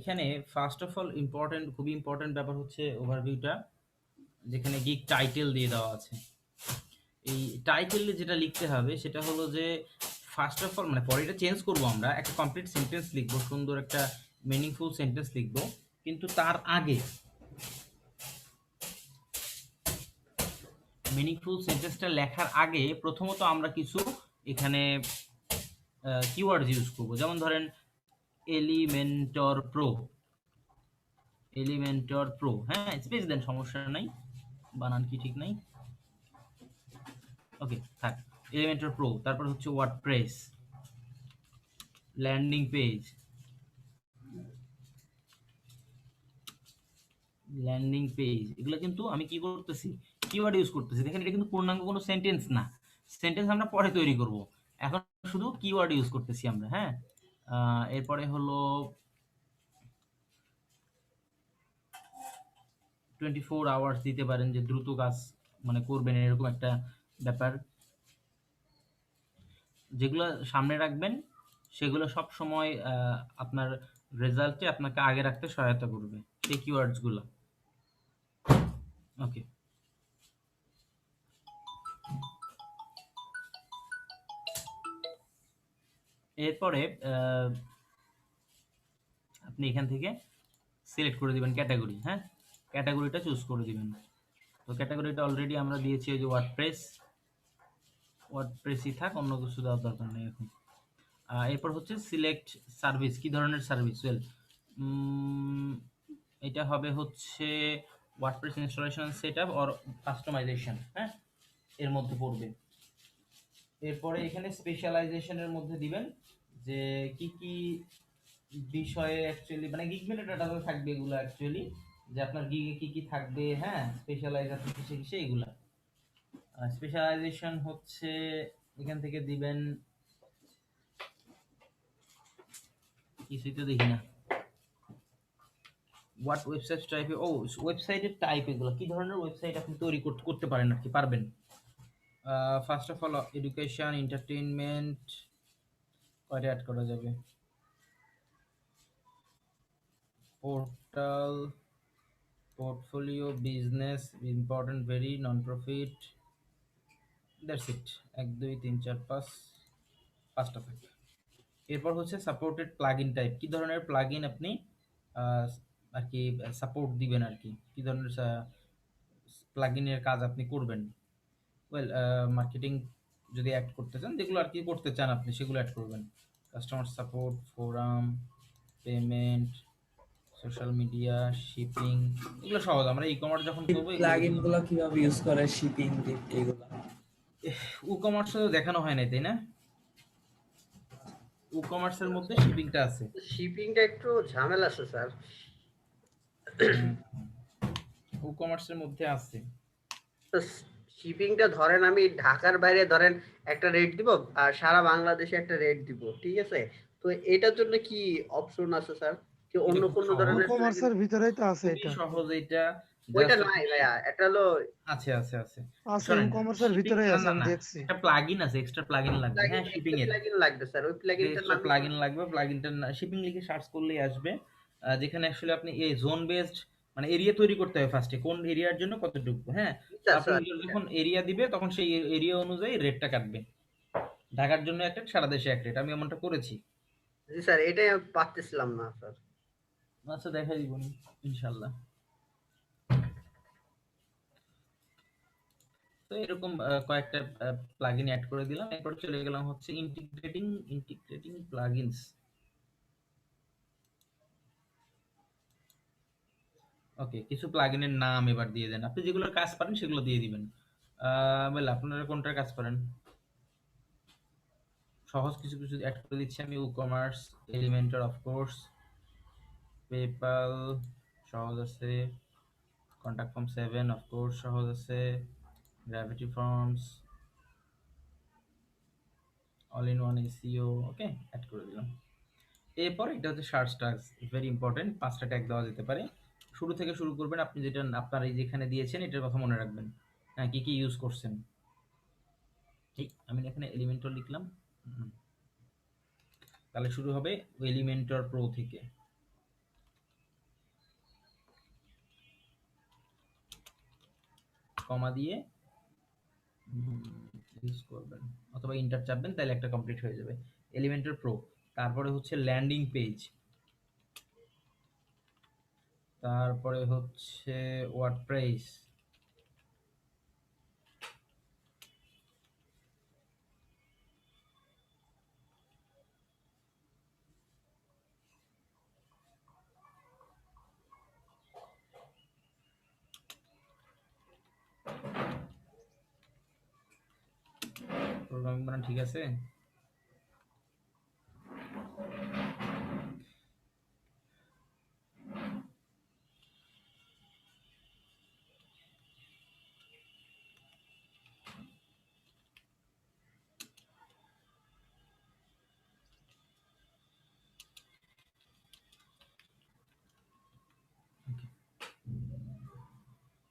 এখানে ফার্স্ট অফ অল খুবই ইম্পর্টেন্ট ব্যাপার হচ্ছে ওভারভিউটা, যেখানে গিগ টাইটেল দিয়ে দেওয়া আছে। এই টাইটেলে যেটা লিখতে হবে সেটা হলো যে ফার্স্ট অফ অল, মানে পরে এটা চেঞ্জ করবো, আমরা একটা কমপ্লিট সেন্টেন্স লিখবো, সুন্দর একটা মিনিংফুল সেন্টেন্স লিখবো, কিন্তু তার আগে মিনিংফুল সেন্টেন্সটা লেখার আগে প্রথমত আমরা কিছু এখানে কিওয়ার্ডস ইউজ করবো। যেমন ধরেন এলিমেন্টর প্রো, হ্যাঁ, স্পেস দেন, সমস্যা নাই, বানান কি ঠিক নাই, ওকে থাক। এলিমেন্টর প্রো, তারপর হচ্ছে ওয়ার্ডপ্রেস, ল্যান্ডিং পেজ, এগুলো কিন্তু আমি কি করতেছি, কিওয়ার্ড ইউজ করতেছি। দেখেন এটা কিন্তু পূর্ণাঙ্গ কোনো সেন্টেন্স না, সেন্টেন্স আমরা পরে তৈরি করব, এখন শুধু কিওয়ার্ড ইউজ করতেছি আমরা, হ্যাঁ। এরপরে হলো 24 আওয়ার্স দিতে পারেন, যে দ্রুত কাজ মানে করবেন এরকম একটা ব্যাপার। যেগুলো সামনে রাখবেন সেগুলো সব সময় আপনার রেজাল্টে আপনাকে আগে রাখতে সহায়তা করবে, সেই কিওয়ার্ডসগুলো। ওকে, এরপরে আপনি এখান থেকে সিলেক্ট করে দিবেন ক্যাটাগরি, হ্যাঁ, ক্যাটাগরিটা চুজ করে দিবেন। তো ক্যাটাগরিটা অলরেডি আমরা দিয়েছি ওই যে ওয়ার্ডপ্রেসই থাক, অন্য কিছু দেওয়ার দরকার নেই এখন। এরপর হচ্ছে সিলেক্ট সার্ভিস, কি ধরনের সার্ভিস? ওয়েল, এটা হবে হচ্ছে WordPress installation setup or customization, হ্যাঁ, এর মধ্যে পড়বে। এরপরে এখানে স্পেশালাইজেশনের মধ্যে দিবেন যে কি কি বিষয়ে অ্যাকচুয়ালি, মানে গিগ মেটা ডাটা থাকবে এগুলো অ্যাকচুয়ালি, যে আপনার গিগে কি কি থাকবে, হ্যাঁ, স্পেশালাইজ আছে কিসে কিসে, এগুলা। স্পেশালাইজেশন হচ্ছে এখান থেকে দিবেন, কিছুই তো দেখি না, হোয়াট ওয়েবসাইট টাইপে, ও ওয়েবসাইটের টাইপ, এগুলো কি ধরনের ওয়েবসাইট আপনি তৈরি করতে পারেন আর কি, পারবেন। First of all education, entertainment, কয়টা অ্যাড করা যাবে? Portal, portfolio, business, important, very, non profit, that's it. 1 2 3 4 5, 5টা থাকে। এরপর হচ্ছে সাপোর্টেড প্লাগইন টাইপ, কি ধরনের প্লাগইন আপনি আর কি সাপোর্ট দিবেন, আর কি কি ধরনের প্লাগইনের কাজ আপনি করবেন। ওয়েল মার্কেটিং যদি অ্যাড করতে চান, যেগুলো আর কি করতে চান আপনি সেগুলো অ্যাড করবেন। Customer support, forum, payment, social media, shipping, এগুলো সহজ। আমরা ই কমার্স যখন করবো এগুলো প্লাগইন গুলো কিভাবে ইউজ করে, শিপিং এইগুলো? ই কমার্সে তো দেখানো হয় নাই, তাই না? ই কমার্সের মধ্যে শিপিংটা আছে। শিপিংটা একটু ঝামেলা আছে স্যার। ই কমার্সের মধ্যে আছে। তো শিপিংটা ধরেন আমি ঢাকার বাইরে ধরেন একটা রেট দিব আর সারা বাংলাদেশে একটা রেট দিব, ঠিক আছে? তো এটার জন্য কি অপশন আছে স্যার, কি অন্য এটা খুব কোনো সহজ। ধরনের কমার্সের ভিতরেই তো আছে খুবই এটা। সহজ এটা। ওইটা জাস্ট নাই ভাইয়া, এটা হলো আছে আছে আছে। আছে শোনেন, কমার্সের শিপিং ভিতরেই না আছে, না আমি না, দেখছি। একটা প্লাগইন আছে, এক্সট্রা প্লাগইন লাগবে। হ্যাঁ, শিপিং এর প্লাগইন লাগবে স্যার, ওই প্লাগইনটার এক্সট্রা নাম কি? প্লাগইন লাগবে। প্লাগইনটার শিপিং লিখে সার্চ করলেই আসবে। যেখানে অ্যাকচুয়ালি আপনি এই জোন বেসড মানে এরিয়া তৈরি করতে হবে ফার্স্টে, কোন এরিয়ার জন্য কতটুকু। হ্যাঁ, আচ্ছা তারপর স্যার, user যখন এরিয়া দিবে তখন সেই এরিয়া অনুযায়ী রেটটা কাটবে। ঢাকার জন্য এক রেট, সারা দেশে এক রেট। আমি এমনটা করেছি। জি স্যার, এটাই আমি পারতেছিলাম না স্যার। আচ্ছা, দেখা দিব ইনশাল্লাহ। তো এরকম কয়েকটা প্লাগইন অ্যাড করে দিলাম। এরপর চলে গেলাম হচ্ছে ইন্টিগ্রেটিং প্লাগইনস। ওকে, কিছু প্লাগইনের নাম এবার দিয়ে দেন। আপনি যেগুলোর কাজ পারেন সেগুলো দিয়ে দিবেন। বলে আপনারা কোনটার কাজ পারেন? সহজ কিছু কিছু অ্যাড করে দিচ্ছি আমি। কমার্স, এলিমেন্টর অফকোর্স, পেপাল সহজ আছে, কন্টাক্ট ফর্ম 7 অফকোর্স সহজ আছে, gravity forms, all in one SEO. Okay, add করে দিলাম। এরপর এটা হচ্ছে সার্চ ট্যাগস, ভেরি ইম্পর্টেন্ট। 5টা ট্যাগ দেওয়া যেতে পারে। শুরু থেকে শুরু করবেন। আপনি যেটা আপনার এই যেখানে দিয়েছেন এটার কথা মনে রাখবেন। হ্যাঁ, কি কি ইউজ করছেন। ঠিক, আমি এখানে এলিমেন্টর লিখলাম। তাহলে শুরু হবে এলিমেন্টর প্রো থেকে। কমা দিয়ে ইউজ করবেন অথবা ইন্টার চাপবেন, তাহলে একটা কমপ্লিট হয়ে যাবে এলিমেন্টর প্রো। তারপরে হচ্ছে ল্যান্ডিং পেজ, তারপরে হচ্ছে ওয়ার্ডপ্রেস, প্রোগ্রামিং বানান ঠিক আছে?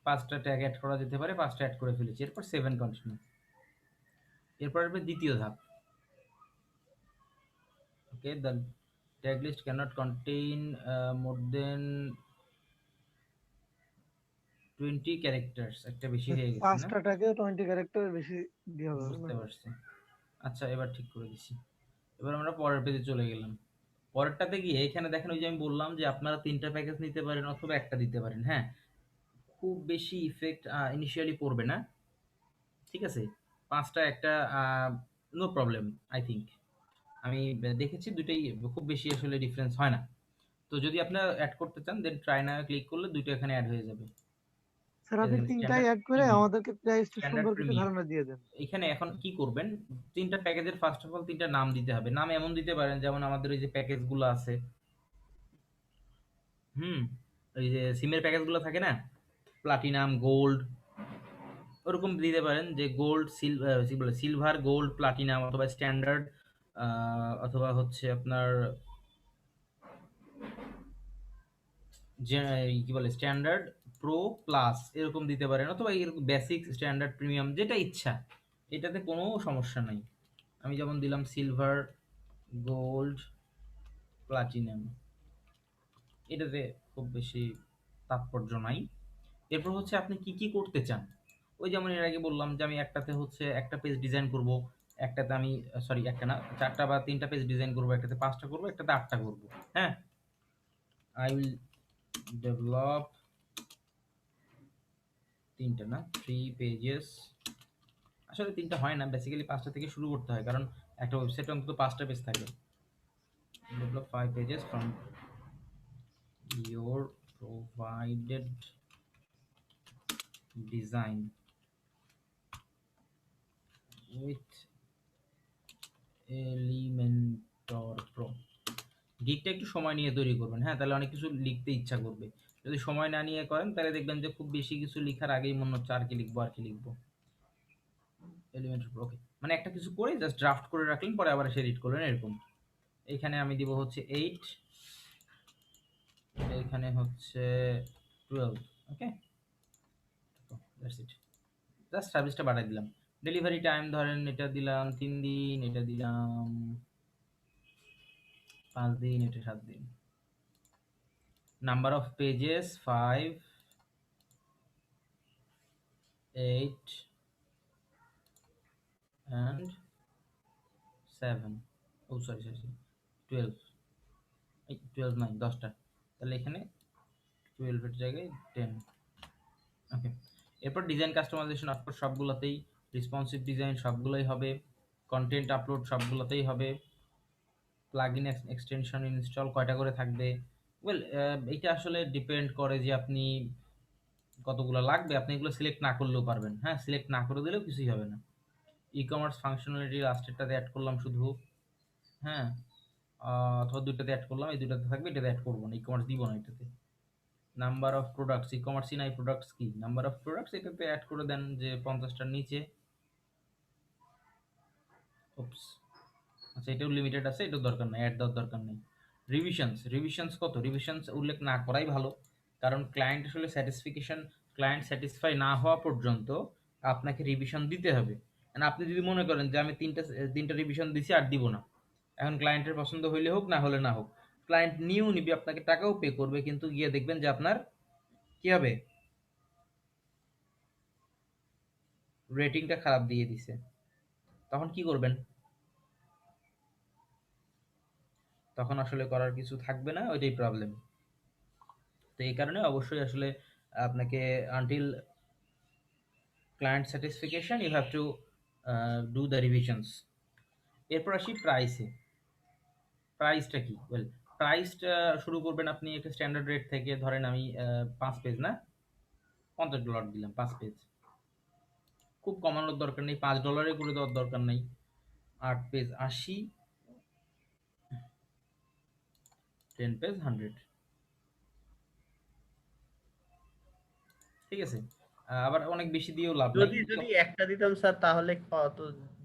পাঁচটা ট্যাগ অ্যাড করা যেতে পারে, 5টা অ্যাড করে ফেলেছি। এরপর 7 কন্টিনিউ। এরপর আসবে দ্বিতীয় ধাপ। Okay, the tag list cannot contain more than 20 characters. একটা বেশি হয়ে গেছে না? 5টা টাকে 20 ক্যারেক্টার বেশি দিয়ে হবে বুঝতে না? পারছি। আচ্ছা, এবার ঠিক করে দিছি। এবার আমরা পরের পেজে চলে গেলাম। পরেরটাতে গিয়ে এখানে দেখেন, ওই যে আমি বললাম যে আপনারা 3টা প্যাকেজ নিতে পারেন অথবা একটা দিতে পারেন। হ্যাঁ, খুব বেশি ইফেক্ট ইনিশিয়ালি পড়বে না। ঠিক আছে, 5টা একটা নো প্রবলেম আই থিঙ্ক। আমি দেখেছি দুইটাই খুব বেশি আসলে ডিফারেন্স হয় না। তো যদি আপনারা অ্যাড করতে চান দেন ট্রাই নাও ক্লিক করলে দুইটা এখানে অ্যাড হয়ে যাবে। স্যার এই আপনি দেখেন, তিনটাই স্ট্যান্ডার্ড অ্যাড করে প্রিমিয়াম, আমাদেরকে প্রাইসটা স্ট্যান্ডার্ড সম্পর্কে একটু প্রিমিয়াম। ধারণা দিয়ে দেন। এখানে এখন কি করবেন, 3টা প্যাকেজের ফার্স্ট অফ অল 3টা নাম দিতে হবে। নাম এমন দিতে পারেন যেমন আমাদের ওই যে প্যাকেজগুলো আছে, ওই যে সিমের প্যাকেজগুলো থাকে না, প্লাটিনাম, গোল্ড, ওরকম দিতে পারেন যে গোল্ড, সিলভার, গোল্ড, প্লাটিনাম, অথবা স্ট্যান্ডার্ড, অথবা হচ্ছে আপনার যে কি বলে স্ট্যান্ডার্ড, প্রো, প্লাস, এরকম দিতে পারেন। অথবা এরকম বেসিক, স্ট্যান্ডার্ড, প্রিমিয়াম, যেটা ইচ্ছা। এটাতে কোনো সমস্যা নাই। আমি যেমন দিলাম সিলভার, গোল্ড, প্লাটিনাম, এটাতে খুব বেশি তাৎপর্য নাই। এরপর হচ্ছে আপনি কি কি করতে চান। ওই যেমন এর আগে বললাম যে আমি একটাতে হচ্ছে একটা পেজ ডিজাইন করব, একটাতে আমি সরি একটা না 4টা বা 3টা পেজ ডিজাইন করব, একটাতে 5টা করব, একটাতে 8টা করব। হ্যাঁ, আই উইল ডেভেলপ 3টা না 3 পেজেস আসলে 3টা হয় না, বেসিক্যালি 5টা থেকে শুরু করতে হয়, কারণ একটা ওয়েবসাইটে অন্তত 5টা পেজ থাকে। Develop 5 pages from your provided design with Elementor Pro। গিকটা একটু সময় নিয়ে তৈরি করবেন, হ্যাঁ, তাহলে অনেক কিছু লিখতে ইচ্ছা করবে। যদি সময় না নিয়ে করেন তাহলে দেখবেন যে খুব বেশি কিছু লেখার আগেই মনে হচ্ছে আর কি লিখবো আর কি লিখবো। এলিমেন্টর প্রো, ওকে, মানে একটা কিছু করে জাস্ট ড্রাফট করে রাখলেন, পরে আবার এসে এডিট করলেন এরকম। এখানে আমি দিব হচ্ছে 8, এখানে হচ্ছে 12, ওকে, দ্যাটস ইট। জাস্ট সার্ভিসটা বাড়াই দিলাম। ডেলিভারি টাইম ধরেন এটা দিলাম 3 দিন, এটা দিলাম 5 দিন, এটা 7 দিন। নাম্বার অফ পেজেস 5, 8 and 7, ও সরি 12, এই 12 নয় 10টা, তাহলে এখানে 12 এর জায়গায় 10, ওকে। এরপর ডিজাইন কাস্টমাইজেশন অফকোর্স সবগুলোতেই, রেসপন্সিভ ডিজাইন সবগুলোই হবে, কন্টেন্ট আপলোড সবগুলোতেই হবে, প্লাগইন এক্সটেনশন ইনস্টল কয়টা করে থাকবে, ওয়েল এটা আসলে ডিপেন্ড করে যে আপনি কতগুলো লাগবে। আপনি এগুলো সিলেক্ট না করলেও পারবেন, হ্যাঁ, সিলেক্ট না করে দিলেও কিছুই হবে না। ই কমার্স ফাংশনালিটি লাস্টেরটাতে অ্যাড করলাম শুধু, হ্যাঁ, অথবা দুইটাতে অ্যাড করলাম, এই দুইটাতে থাকবে, এটাতে অ্যাড করবো না, ই কমার্স দিব না এটাতে। নাম্বার অফ প্রোডাক্টস, ই কমার্সই নাই, প্রোডাক্টস কি, নাম্বার অফ প্রোডাক্টস এটাতে অ্যাড করে দেন যে 50টার নিচে। ওপস, আচ্ছা, এটাও লিমিটেড আছে, এটাও দরকার নাই, অ্যাড দেওয়ার দরকার নেই। রিভিশনস কত, রিভিশনস উল্লেখ না করাই ভালো, কারণ ক্লায়েন্ট আসলে ক্লায়েন্ট স্যাটিসফাই না হওয়া পর্যন্ত আপনাকে রিভিশন দিতে হবে। আপনি যদি মনে করেন যে আমি তিনটা রিভিশন দিছি আর দিব না, এখন ক্লায়েন্টের পছন্দ হইলে হোক, না হলে না হোক, ক্লায়েন্ট নিয়েও নিবে, আপনাকে টাকাও পে করবে, কিন্তু গিয়ে দেখবেন যে আপনার কি হবে, রেটিংটা খারাপ দিয়ে দিছে, তখন কি করবেন? তখন আসলে করার কিছু থাকবে না, ওইটাই প্রবলেম। তো এই কারণে অবশ্যই আসলে আপনাকে until client satisfaction you have to do the revisions. এরপর আসি প্রাইসে। প্রাইসটা কি? ওয়েল, প্রাইসটা শুরু করবেন আপনি একটা স্ট্যান্ডার্ড রেট থেকে, ধরেন আমি 5 পেজ না $50 দিলাম 5 পেজ, খুব কমানোর দরকার নেই, $5 করে দেওয়ার দরকার নেই। 8 পেজ 80, 10 পেজ 100, ঠিক আছে। আবার অনেক বেশি দিয়েও লাভ নাই। যদি একটা দিতাম স্যার তাহলে কত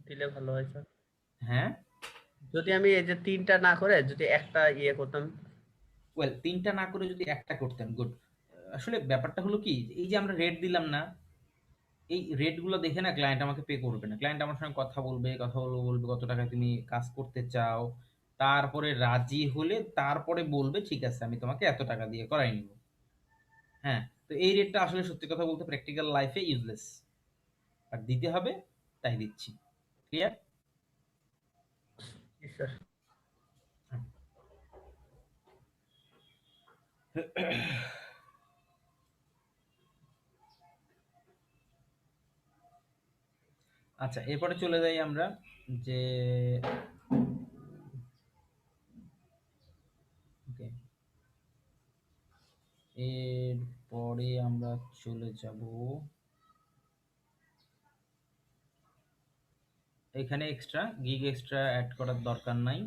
দিলে ভালো হয় স্যার? হ্যাঁ, যদি আমি এই যে 3টা না করে যদি একটা ইয়ে করতাম। ওয়েল, 3টা না করে যদি একটা করতেন, গুড। আসলে ব্যাপারটা হলো কি, এই যে আমরা রেট দিলাম না, এই রেটগুলো দেখে না ক্লায়েন্ট আমাকে পে করবে না। ক্লায়েন্ট আমার সঙ্গে কথা বলবে কত টাকা তুমি কাজ করতে চাও, তারপরে রাজি হলে তারপরে বলবে ঠিক আছে আমি তোমাকে এত টাকা দিয়ে করাই নিব। হ্যাঁ, তো এই রেটটা আসলে সত্যি কথা বলতে প্র্যাকটিক্যাল লাইফে ইউজলেস, আর দিতে হবে তাই দিচ্ছি। ক্লিয়ার? জি স্যার। আচ্ছা, এরপরে চলে যাই আমরা যে ওকে, এরপরে আমরা চলে যাব এখানে এক্সট্রা অ্যাড করার দরকার নাই।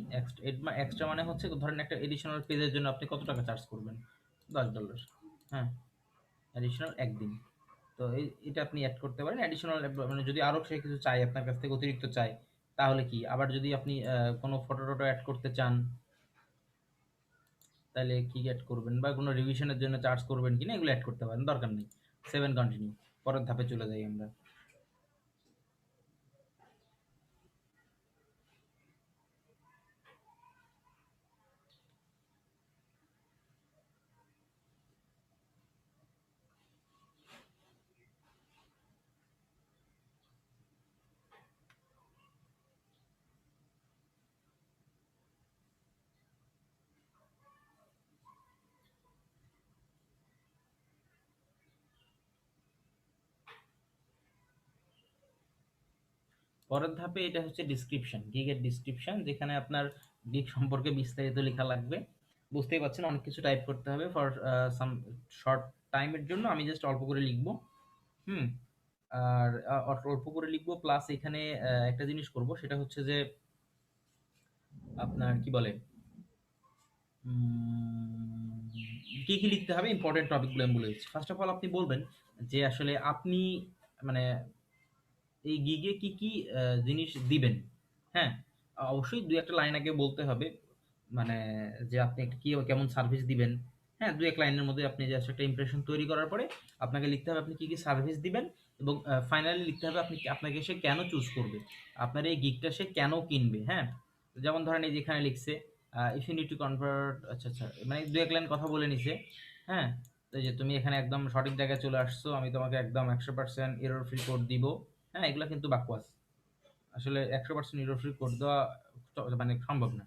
এক্সট্রা মানে হচ্ছে ধরেন একটা এডিশনাল পেজের জন্য আপনি কত টাকা চার্জ করবেন? $10, হ্যাঁ, অ্যাডিশনাল একদিন। তো এটা আপনি অ্যাড করতে পারেন অ্যাডিশনাল, মানে যদি আরও সে কিছু চাই আপনার কাছ থেকে অতিরিক্ত চাই তাহলে কি, আবার যদি আপনি কোনো ফটো অ্যাড করতে চান তাহলে কি অ্যাড করবেন, বা কোনো রিভিশনের জন্য চার্জ করবেন কিনা এগুলো অ্যাড করতে পারেন, দরকার নেই। 7 কন্টিনিউ, পরের ধাপে চলে যাই আমরা। পরের ধাপে এটা হচ্ছে ডিসক্রিপশন, গিগের ডিসক্রিপশন, যেখানে আপনার গিগ সম্পর্কে বিস্তারিত লেখা লাগবে। বুঝতেই পারছেন অনেক কিছু টাইপ করতে হবে ফর সাম শর্ট টাইমের জন্য। আমি জাস্ট অল্প করে লিখবো। হুম। আর অল্প করে লিখবো, প্লাস এখানে একটা জিনিস করব, সেটা হচ্ছে যে আপনার কি বলে কি কি লিখতে হবে, ইম্পর্টেন্ট টপিকগুলো আমি বলে দিচ্ছি। ফার্স্ট অফ অল আপনি বলবেন যে আসলে আপনি মানে এই গিগে কি কি জিনিস দিবেন। হ্যাঁ, অবশ্যই দুই একটা লাইন আগে বলতে হবে, মানে যে আপনি একটা কি কেমন সার্ভিস দিবেন। হ্যাঁ, দুই এক লাইনের মধ্যে আপনি জাস্ট একটা ইমপ্রেশন তৈরি করার পরে আপনাকে লিখতে হবে আপনি কি কি সার্ভিস দিবেন, এবং ফাইনালি লিখতে হবে আপনি আপনাকে সে কেন চুজ করবে, আপনার এই গিগটা সে কেন কিনবে। হ্যাঁ, যেমন ধরেন এই যেখানে লিখছে if you need to convert, আচ্ছা আচ্ছা, মানে দুই এক লাইন কথা বলে নিছে। হ্যাঁ, তো এই যে তুমি এখানে একদম সঠিক জায়গায় চলে আসছো, আমি তোমাকে একদম 100% এরর ফ্রি কোড দিব। হ্যাঁ, এগুলো কিন্তু বাকওয়াস। আসলে 100% এরর ফ্রি কোড দেওয়া মানে সম্ভব না।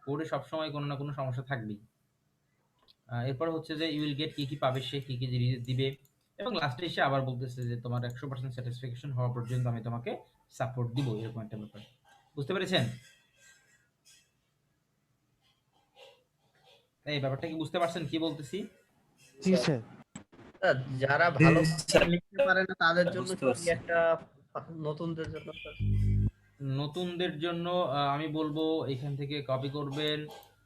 কোডে সবসময় কোনো না কোনো সমস্যা থাকবেই। এরপর হচ্ছে যে ইউ উইল গেট, কি কি পাবে সে, কি কি জিনিস দিবে, এবং লাস্টে এসে আবার বলতেছে যে তোমার 100% স্যাটিসফ্যাকশন হওয়া পর্যন্ত আমি তোমাকে সাপোর্ট দিব, এরকম একটা ব্যাপার। বুঝতে পেরেছেন? এই ব্যাপারটা কি বুঝতে পারছেন কি বলতেছি? জি স্যার। স্যার, যারা জি, ভালো স্যার, লিখতে পারে না তাদের জন্য বুঝতে কি পারছি। একটা নতুনদের জন্য স্যার? নতুনদের জন্য আমি বলবো এখান থেকে কপি করবেন।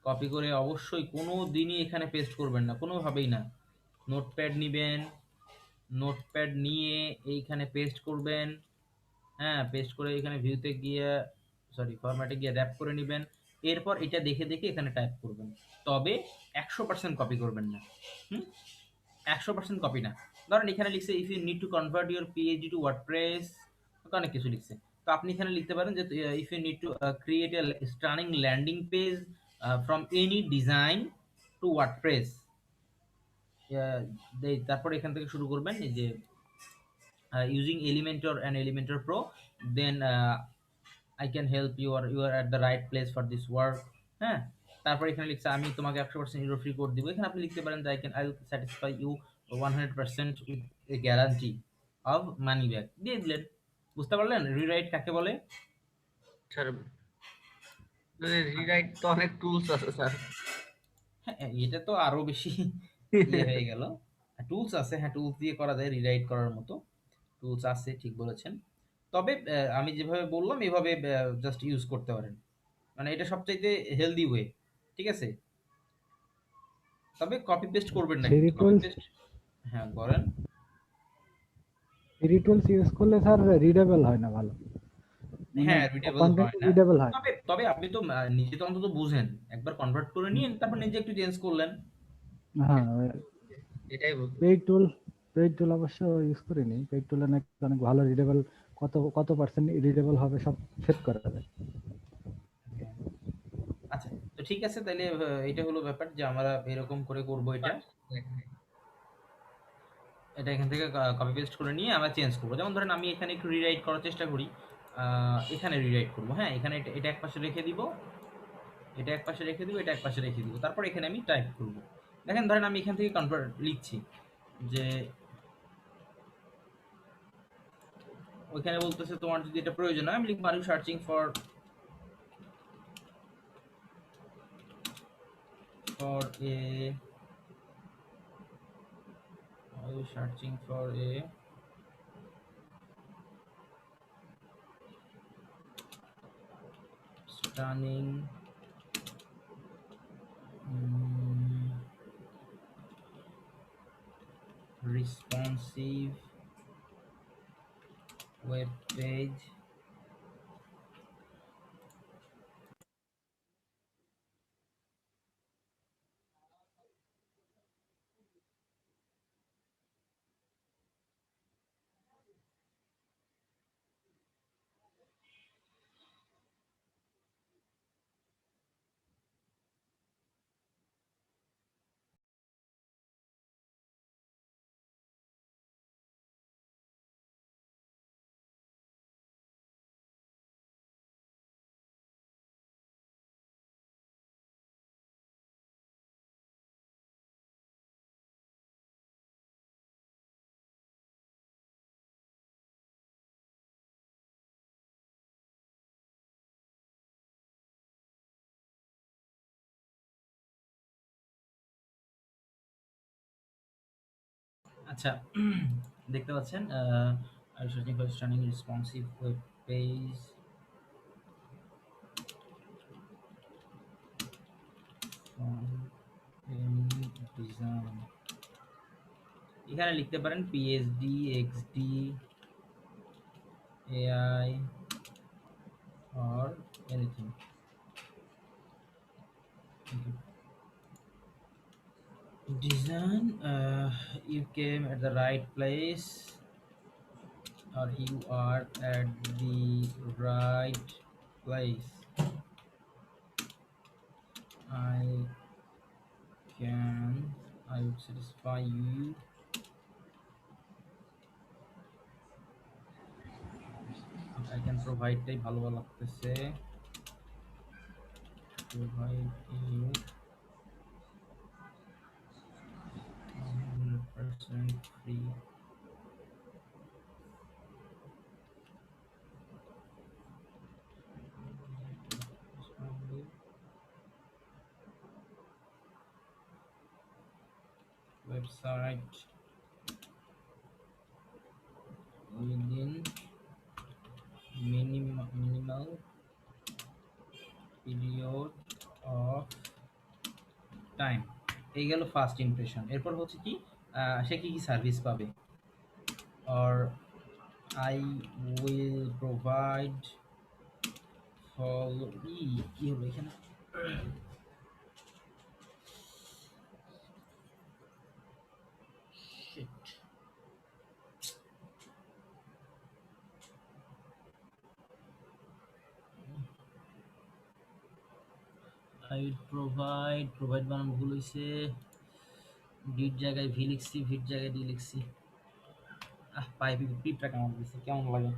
কপি করে অবশ্যই কোনো দিনই এখানে পেস্ট করবেন না, কোনোভাবেই না। নোটপ্যাড নিবেন, নোটপ্যাড নিয়ে এইখানে পেস্ট করবেন। হ্যাঁ, পেস্ট করে এখানে ভিউতে গিয়ে, সরি ফরম্যাটে গিয়ে র‍্যাপ করে নেবেন। এরপর এটা দেখে দেখে এখানে টাইপ করবেন। তবে 100% কপি করবেন না। হুম, 100% কপি না। ধরেন এখানে লিখছে if you need to convert your PhD to WordPress, অনেক কিছু লিখছে। তো আপনি এখানে লিখতে পারেন যে if you need to create a stunning landing page from any design to WordPress, তারপর এখান থেকে শুরু করবেন এই যে using Elementor and Elementor Pro, then I can help you, are you are at the right place for this work. হ্যাঁ, তারপর এখানে লিখছে আমি তোমাকে 100% ইউরো ফ্রি কোড দিব। এখানে আপনি লিখতে পারেন যে I will satisfy you 100% with a guarantee of money back, দিয়ে দিলেন। বুঝতে পারলেন রিরাইট কাকে বলে? স্যার, রিরাইট তো অনেক টুলস আছে স্যার। হ্যাঁ, এটা তো আরো বেশি ইয়ে হয়ে গেল। টুলস আছে, হ্যাঁ, টুলস দিয়ে করা যায় রিরাইট করার মতো, টুলস আছে, ঠিক বলেছেন। তবে আমি যেভাবে বললাম এভাবে জাস্ট ইউজ করতে পারেন, মানে এটা সবচাইতে হেলদি ওয়ে। ঠিক আছে, তবে কপি পেস্ট করবেন না, থ্রি কিন্তু কপি টুলস, পেস্ট হ্যাঁ করেন। থ্রি টুলস ইউজ করলে স্যার রিডেবল হয় না ভালো, মানে হ্যাঁ, রিডেবল কন্টেন্ট হয় না। রিডেবল হয় না। তবে তবে আপনি তো নিজে তো অন্তত বুঝেন, একবার কনভার্ট করে নিন, তারপর নিজে একটু চেঞ্জ করলেন। হ্যাঁ, এটাই বলবো। পেইড টুল অবশ্য ইউজ করিনি। পেইড টুলে নাকি অনেক ভালো রিডেবল, কত কত পার্সেন্ট রিডেবল হবে সব সেট করা যায়। আচ্ছা, তো ঠিক আছে তাহলে এটা হলো ব্যাপার যে আমরা এরকম করে করব। এটা এটা এখান থেকে কপি পেস্ট করে নিয়ে আমরা চেঞ্জ করবো। যেমন ধরেন আমি এখানে একটু রিরাইট করার চেষ্টা করি, এখানে রিরাইট করবো। হ্যাঁ, এখানে এটা এক পাশে রেখে দিব, এটা এক পাশে রেখে দিব, এটা এক পাশে রেখে দিব, তারপর এখানে আমি টাইপ করব। দেখেন ধরেন আমি এখান থেকে কনভার্ট লিখছি যে ওইখানে বলতেছে তোমার যদি এটা প্রয়োজন হয়, আমি লিখব are you searching for a, are you searching for a stunning responsive web page আচ্ছা, দেখতে পাচ্ছেন আর searching for stunning responsive web page design. এখানে লিখতে পারেন PhD, XD, AI or anything. Design, you came at the right place, or you are at the right place. I I would satisfy you. I can provide টাই ভালো লাগতেছে, provide you 100% free. Website within minimal period of time. এই গেল first impression. এরপর হচ্ছে কি সে কি কি service পাবে, or I will provide for কি হবে এখানে, Shit. I will provide বানান ভুল হয়েছে, ডির জায়গায় ভি লিখছি, ভির জায়গায় ডি লিখছি। পাইপি পিপটা কেমন দিচ্ছে, কেমন লাগে।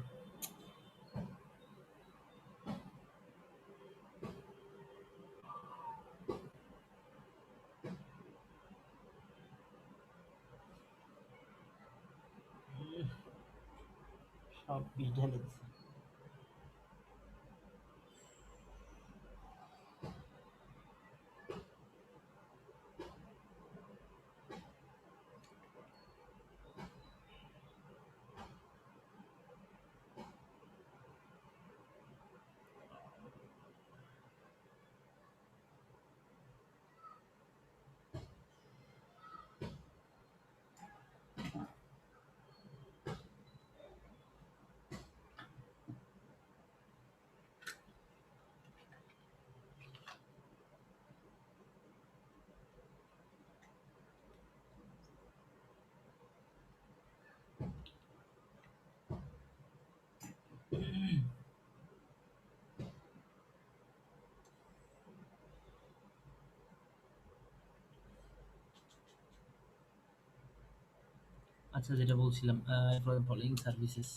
সব পিঠা লিখছি। আচ্ছা, যেটা বলছিলাম ফর ফলোইং সার্ভিসেস,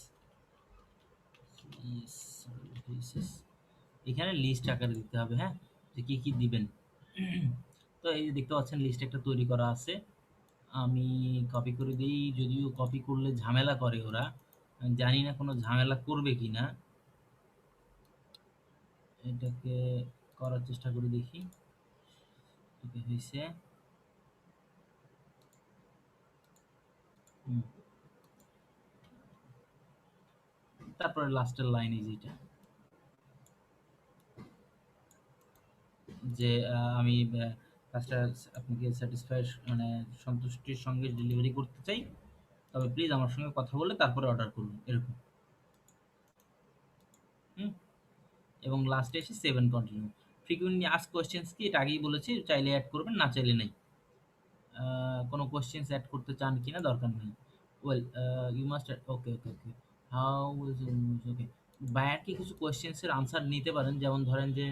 এখানে লিস্ট আকারে দিতে হবে, হ্যাঁ, যে কি কি দিবেন। তো এই যে দেখতে পাচ্ছেন লিস্ট একটা তৈরি করা আছে, আমি কপি করে দিই। যদিও কপি করলে ঝামেলা করে ওরা, আমি জানি না কোনো ঝামেলা করবে কিনা, এটাকে করার চেষ্টা করে দেখি। ওকে, হয়েছে। তারপরে লাস্টের লাইন যেটা, যে আমি কাজটা আপনাকে স্যাটিসফাই মানে সন্তুষ্টির সঙ্গে ডেলিভারি করতে চাই, তবে প্লিজ আমার সঙ্গে কথা বলে তারপরে অর্ডার করুন, এরকম। এবং লাস্টে এসে seven continue. Frequently ask questions কি, এটা আগেই বলেছি, চাইলে অ্যাড করবেন, না চাইলে নেই। কোনো কোয়েশ্চেন্স অ্যাড করতে চান কিনা দরকার নেই। Well you must, okay okay okay, how is, okay, buyer কি কিছু কোয়েশ্চেন্সের আনসার নিতে পারেন, যেমন ধরেন যে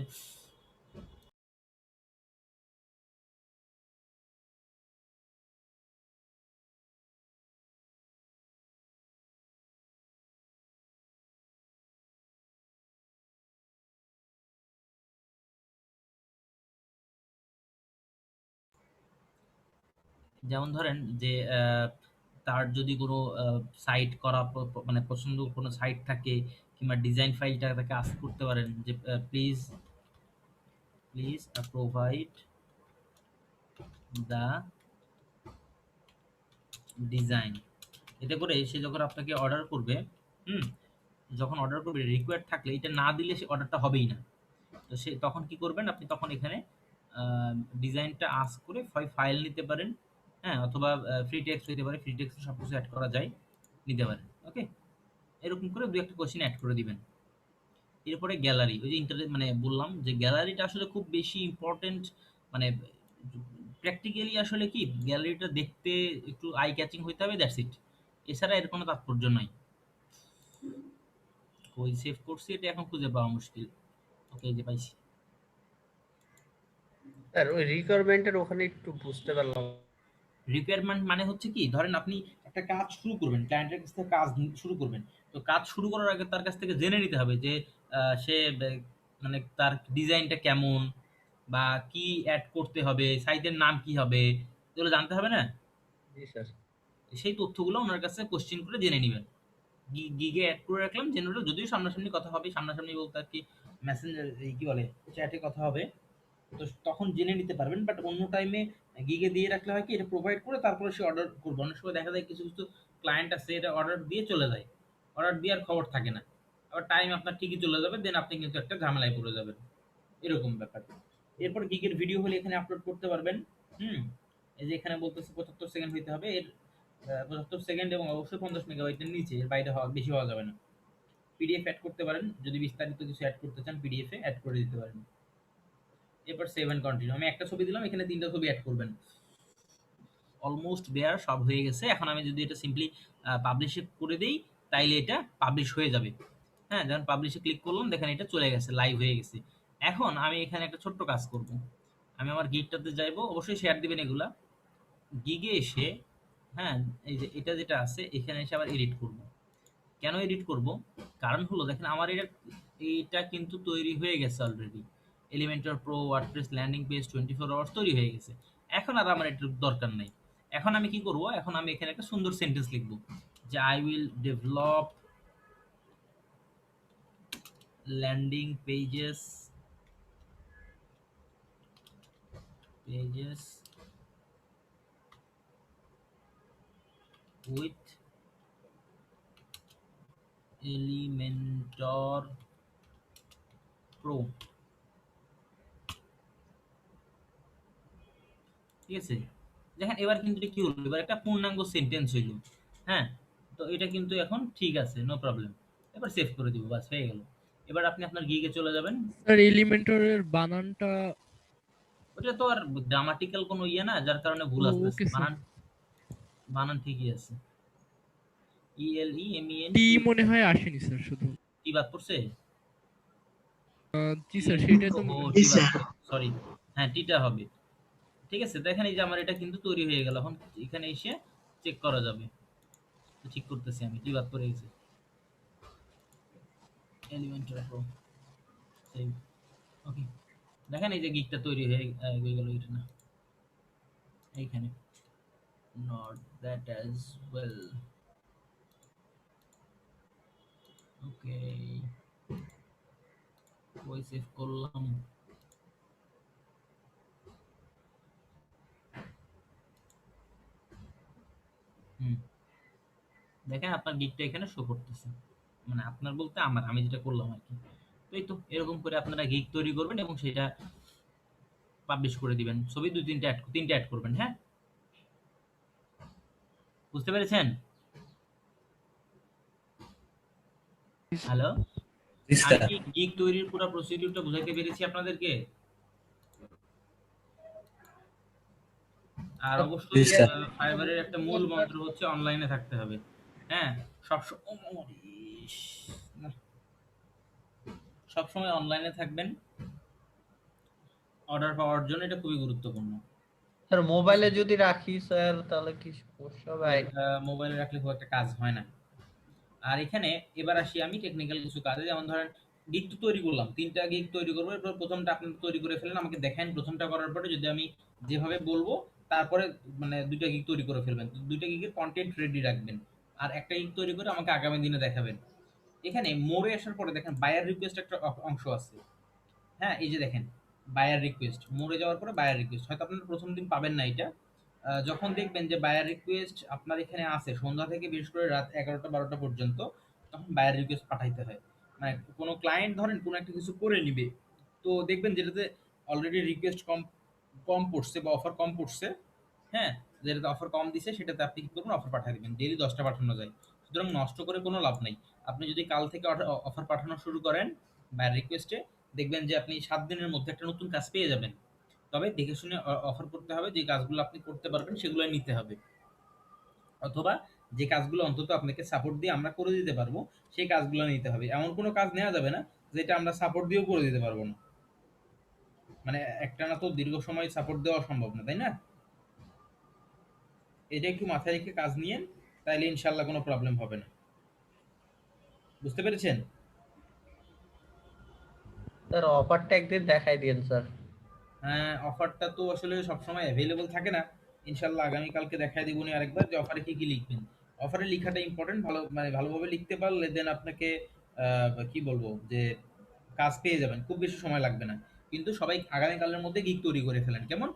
যেমন ধরেন যে তার যদি কোনো সাইট করা মানে পছন্দ কোনো সাইট থাকে, কিংবা ডিজাইন ফাইলটা তাকে আস্ক করতে পারেন যে প্লিজ প্রোভাইড দ্য ডিজাইন। এতে করে সে যখন আপনাকে অর্ডার করবে, হুম, যখন অর্ডার করবে রিকোয়ার্ড থাকলে এটা না দিলে সে অর্ডারটা হবেই না। তো সে তখন কি করবেন, আপনি তখন এখানে ডিজাইনটা আস্ক করে হয় ফাইল নিতে পারেন, হ্যাঁ, অথবা ফ্রি টেক্সট হইতে পারে, ফ্রি টেক্সট সব কিছু অ্যাড করা যায়, নিতে পারেন। ওকে, এরকম করে দু একটা কোশ্চেন অ্যাড করে দিবেন। এরপরে গ্যালারি, ওই যে মানে বললাম যে গ্যালারিটা আসলে খুব বেশি ইম্পর্টেন্ট, মানে প্র্যাকটিক্যালি আসলে কি গ্যালারিটা দেখতে একটু আই ক্যাচিং হইতে হবে, দ্যাটস ইট। এছাড়া এর কোনো তাৎপর্য নাই। কই সেভ করছি এটা এখন খুঁজে পাওয়া মুশকিল। ওকে, এই যে পাইছি। স্যার ওই রিকোয়ারমেন্টের ওখানে একটু বুঝতে পারলাম। রিকোয়ারমেন্ট মানে হচ্ছে কি, ধরেন আপনি একটা কাজ শুরু করবেন, ক্লায়েন্টের কাছ থেকে কাজ শুরু করবেন। তো কাজ শুরু করার আগে তার কাছ থেকে জেনে নিতে হবে যে সে মানে তার ডিজাইনটা কেমন, বা কি অ্যাড করতে হবে, সাইটের নাম কি হবে, এগুলো জানতে হবে না? জি স্যার। সেই তথ্যগুলো ওনার কাছে কোশ্চেন করে জেনে নিবেন। গিগে অ্যাড করে রাখলাম, জেনে নিল। যদিও সামনাসামনি কথা হবে, সামনাসামনি বলতে আর কি মেসেঞ্জার, কি বলে, চ্যাটে কথা হবে, তো তখন জেনে নিতে পারবেন। বাট অন্য টাইমে গিগে দিয়ে রাখলে হয় কি, এটা প্রোভাইড করে তারপরে সে অর্ডার করবে। অনেক সময় দেখা যায় কিছু কিছু ক্লায়েন্ট আছে, এটা অর্ডার দিয়ে চলে যায়, অর্ডার দিয়ে আর খবর থাকে না, আবার টাইম আপনার ঠিকই চলে যাবে, দেন আপনি কিন্তু একটা ঝামেলায় পড়ে যাবেন, এরকম ব্যাপার। এরপর গিগের ভিডিও হলে এখানে আপলোড করতে পারবেন। হুম, এই যে এখানে বলতেছে 75 সেকেন্ড হইতে হবে, এর 75 সেকেন্ড, এবং অবশ্যই 50 মেগাবাইটের নিচে, এর বাইরে হওয়া বেশি হওয়া যাবে না। পিডিএফ অ্যাড করতে পারেন, যদি বিস্তারিত কিছু অ্যাড করতে চান পিডিএফ এ অ্যাড করে দিতে পারেন। এরপর সেভ এন্ড কন্টিনিউ। আমি একটা ছবি দিলাম, এখানে 3টা ছবি অ্যাড করবেন। অলমোস্ট দেয়ার, সব হয়ে গেছে। এখন আমি যদি এটা সিম্পলি পাবলিশ করে দেই, তাইলে এটা পাবলিশ হয়ে যাবে। হ্যাঁ, যখন পাবলিশে ক্লিক করলাম, দেখেন এটা চলে গেছে, লাইভ হয়ে গেছে। এখন আমি এখানে একটা ছোট্ট কাজ করব। আমি আমার গিগটাতে যাইবো, অবশ্যই শেয়ার দিবেন এগুলা। গিগে এসে, হ্যাঁ, এই যে এটা যেটা আছে এখানে এসে আবার এডিট করব। কেন এডিট করব? কারণ হলো দেখেন আমার এইটা কিন্তু তৈরি হয়ে গেছে already. Elementor pro WordPress landing page 24 hours তৈরি হয়ে গেছে। এখন আর আমার এটার দরকার নাই। এখন আমি কি করব? এখন আমি এখানে একটা সুন্দর সেন্টেন্স লিখব যে I will develop landing pages with Elementor pro. ঠিক আছে, দেখেন এবার কিন্তু এটা কি হলো, এবার একটা পূর্ণাঙ্গ সেন্টেন্স হইল। হ্যাঁ, তো এটা কিন্তু এখন ঠিক আছে, নো প্রবলেম। এবার সেভ করে দিব, বাস হয়ে গেল। এবার আপনি আপনার গিগে চলে যাবেন। স্যার এলিমেন্টরের বানানটা ওটা তো আর গ্রামাটিক্যাল কোনো ইয়ে না, যার কারণে ভুল আসতেছে। ওকে স্যার, বানান, বানান ঠিকই আছে। ELEMEN টি মনে হয় আসেনি স্যার, শুধু টি বাদ পড়ছে। জি স্যার সেটাই তো ও মনে টি হয়। বাদ, সরি, হ্যাঁ টিটা হবে। ঠিক আছে, দেখেন এই যে আমার এটা কিন্তু তৈরি হয়ে গেল। এখন এখানে এসে চেক করা যাবে। তো ঠিক করতেছি আমি, টি বাদ পড়ে গেছে। Elementor pro, save. ওকে, দেখেন এই যে গিগটা তৈরি হয়ে গেল। এটা না, এইখানে not that as well. ওকে, ওই সেভ করলাম। হুম, দেখেন আপনার গিগটা এখানে শো করতেছে, মানে আপনার বলতে আমার, আমি যেটা করলাম আর কি। তো এই তো এরকম করে আপনারা গিগ তৈরি করবেন এবং সেটা পাবলিশ করে দিবেন। ছবি তিনটা অ্যাড করবেন। হ্যাঁ, বুঝতে পেরেছেন? হ্যালো, জি আমি স্যার। কি গিগ তৈরির পুরো প্রসিডিউরটা বুঝাইতে পেরেছি আপনাদেরকে? আর জি অবশ্যই স্যার। ফাইবারের একটা মূল মন্ত্র হচ্ছে অনলাইনে থাকতে হবে। হ্যাঁ, সবসময় অনলাইনে থাকবেন অর্ডার পাওয়ার জন্য, এটা খুবই গুরুত্বপূর্ণ। স্যার মোবাইলে যদি রাখি স্যার তাহলে কি সমস্যা ভাই? এটা মোবাইলে রাখলে খুব একটা কাজ হয় না। আর এখানে এবার আসি আমি টেকনিক্যাল কিছু কাজে। যেমন ধরেন গিগ তো তৈরি করলাম, 3টা গিগ তৈরি করবো। এরপর প্রথমটা আপনি তৈরি করে ফেলেন, আমাকে দেখেন প্রথমটা করার পরে যদি আমি যেভাবে বলবো তারপরে মানে 2টা গিগ তৈরি করে ফেলবেন। 2টা গিগের কন্টেন্ট রেডি রাখবেন, আর একটা গিগ তৈরি করে আমাকে আগামী দিনে দেখাবেন। এখানে মোড়ে আসার পরে দেখেন বায়ার রিকোয়েস্ট একটা অংশ আছে। হ্যাঁ, এই যে দেখেন বায়ার রিকোয়েস্ট, মোড়ে যাওয়ার পরে বায়ার রিকোয়েস্ট। হয়তো আপনারা প্রথম দিন পাবেন না এটা, যখন দেখবেন যে বায়ার রিকোয়েস্ট আপনার এখানে আছে সন্ধ্যা থেকে বিশেষ করে রাত 11টা 12টা পর্যন্ত, তখন বায়ার রিকোয়েস্ট পাঠাইতে হয়। মানে কোনো ক্লায়েন্ট ধরেন কোনো একটা কিছু করে নিবে, তো দেখবেন যেটাতে অলরেডি রিকোয়েস্ট কম কম পড়ছে বা অফার কম পড়ছে, হ্যাঁ, যেটাতে অফার কম দিছে সেটাতে আপনি কি করবেন, অফার পাঠিয়ে দিবেন। ডেইলি 10টা পাঠানো যায়, সুতরাং নষ্ট করে কোনো লাভ নাই। আপনি যদি কাল থেকে অফার পাঠানো শুরু করেন বায়ার রিকোয়েস্টে, দেখবেন যে আপনি 7 দিনের মধ্যে একটা নতুন কাজ পেয়ে যাবেন। তবে দেখে শুনে অফার করতে হবে, যে কাজগুলো আপনি করতে পারবেন সেগুলো নিতে হবে, অথবা যে কাজগুলো অন্তত আপনাকে সাপোর্ট দিয়ে আমরা করে দিতে পারবো সেই কাজগুলো নিতে হবে। এমন কোনো কাজ নেওয়া যাবে না যেটা আমরা সাপোর্ট দিয়েও করে দিতে পারবো না। মানে একটানা তো দীর্ঘ সময় সাপোর্ট দেওয়া সম্ভব না, তাই না? এটা একটু মাথায় রেখে কাজ নিয়েন, তাইলে ইনশাল্লাহ কোনো প্রবলেম হবে না। বুঝতে পেরেছেন? স্যার অফারটা একদিন দেখাই দিন স্যার। হ্যাঁ, অফারটা তো আসলে সবসময় অ্যাভেলেবল থাকে না। ইনশাল্লাহ আগামীকালকে দেখাই দিব নি আরেকবার যে অফারে কি কি লিখবেন। অফারে লেখাটা ইম্পর্টেন্ট, ভালো মানে ভালোভাবে লিখতে পারলে দেন আপনাকে কি বলবো যে কাজ পেয়ে যাবেন, খুব বেশি সময় লাগবে না। কিন্তু সবাই আগামীকালের মধ্যে গিগ তৈরি করে ফেলেন, কেমন?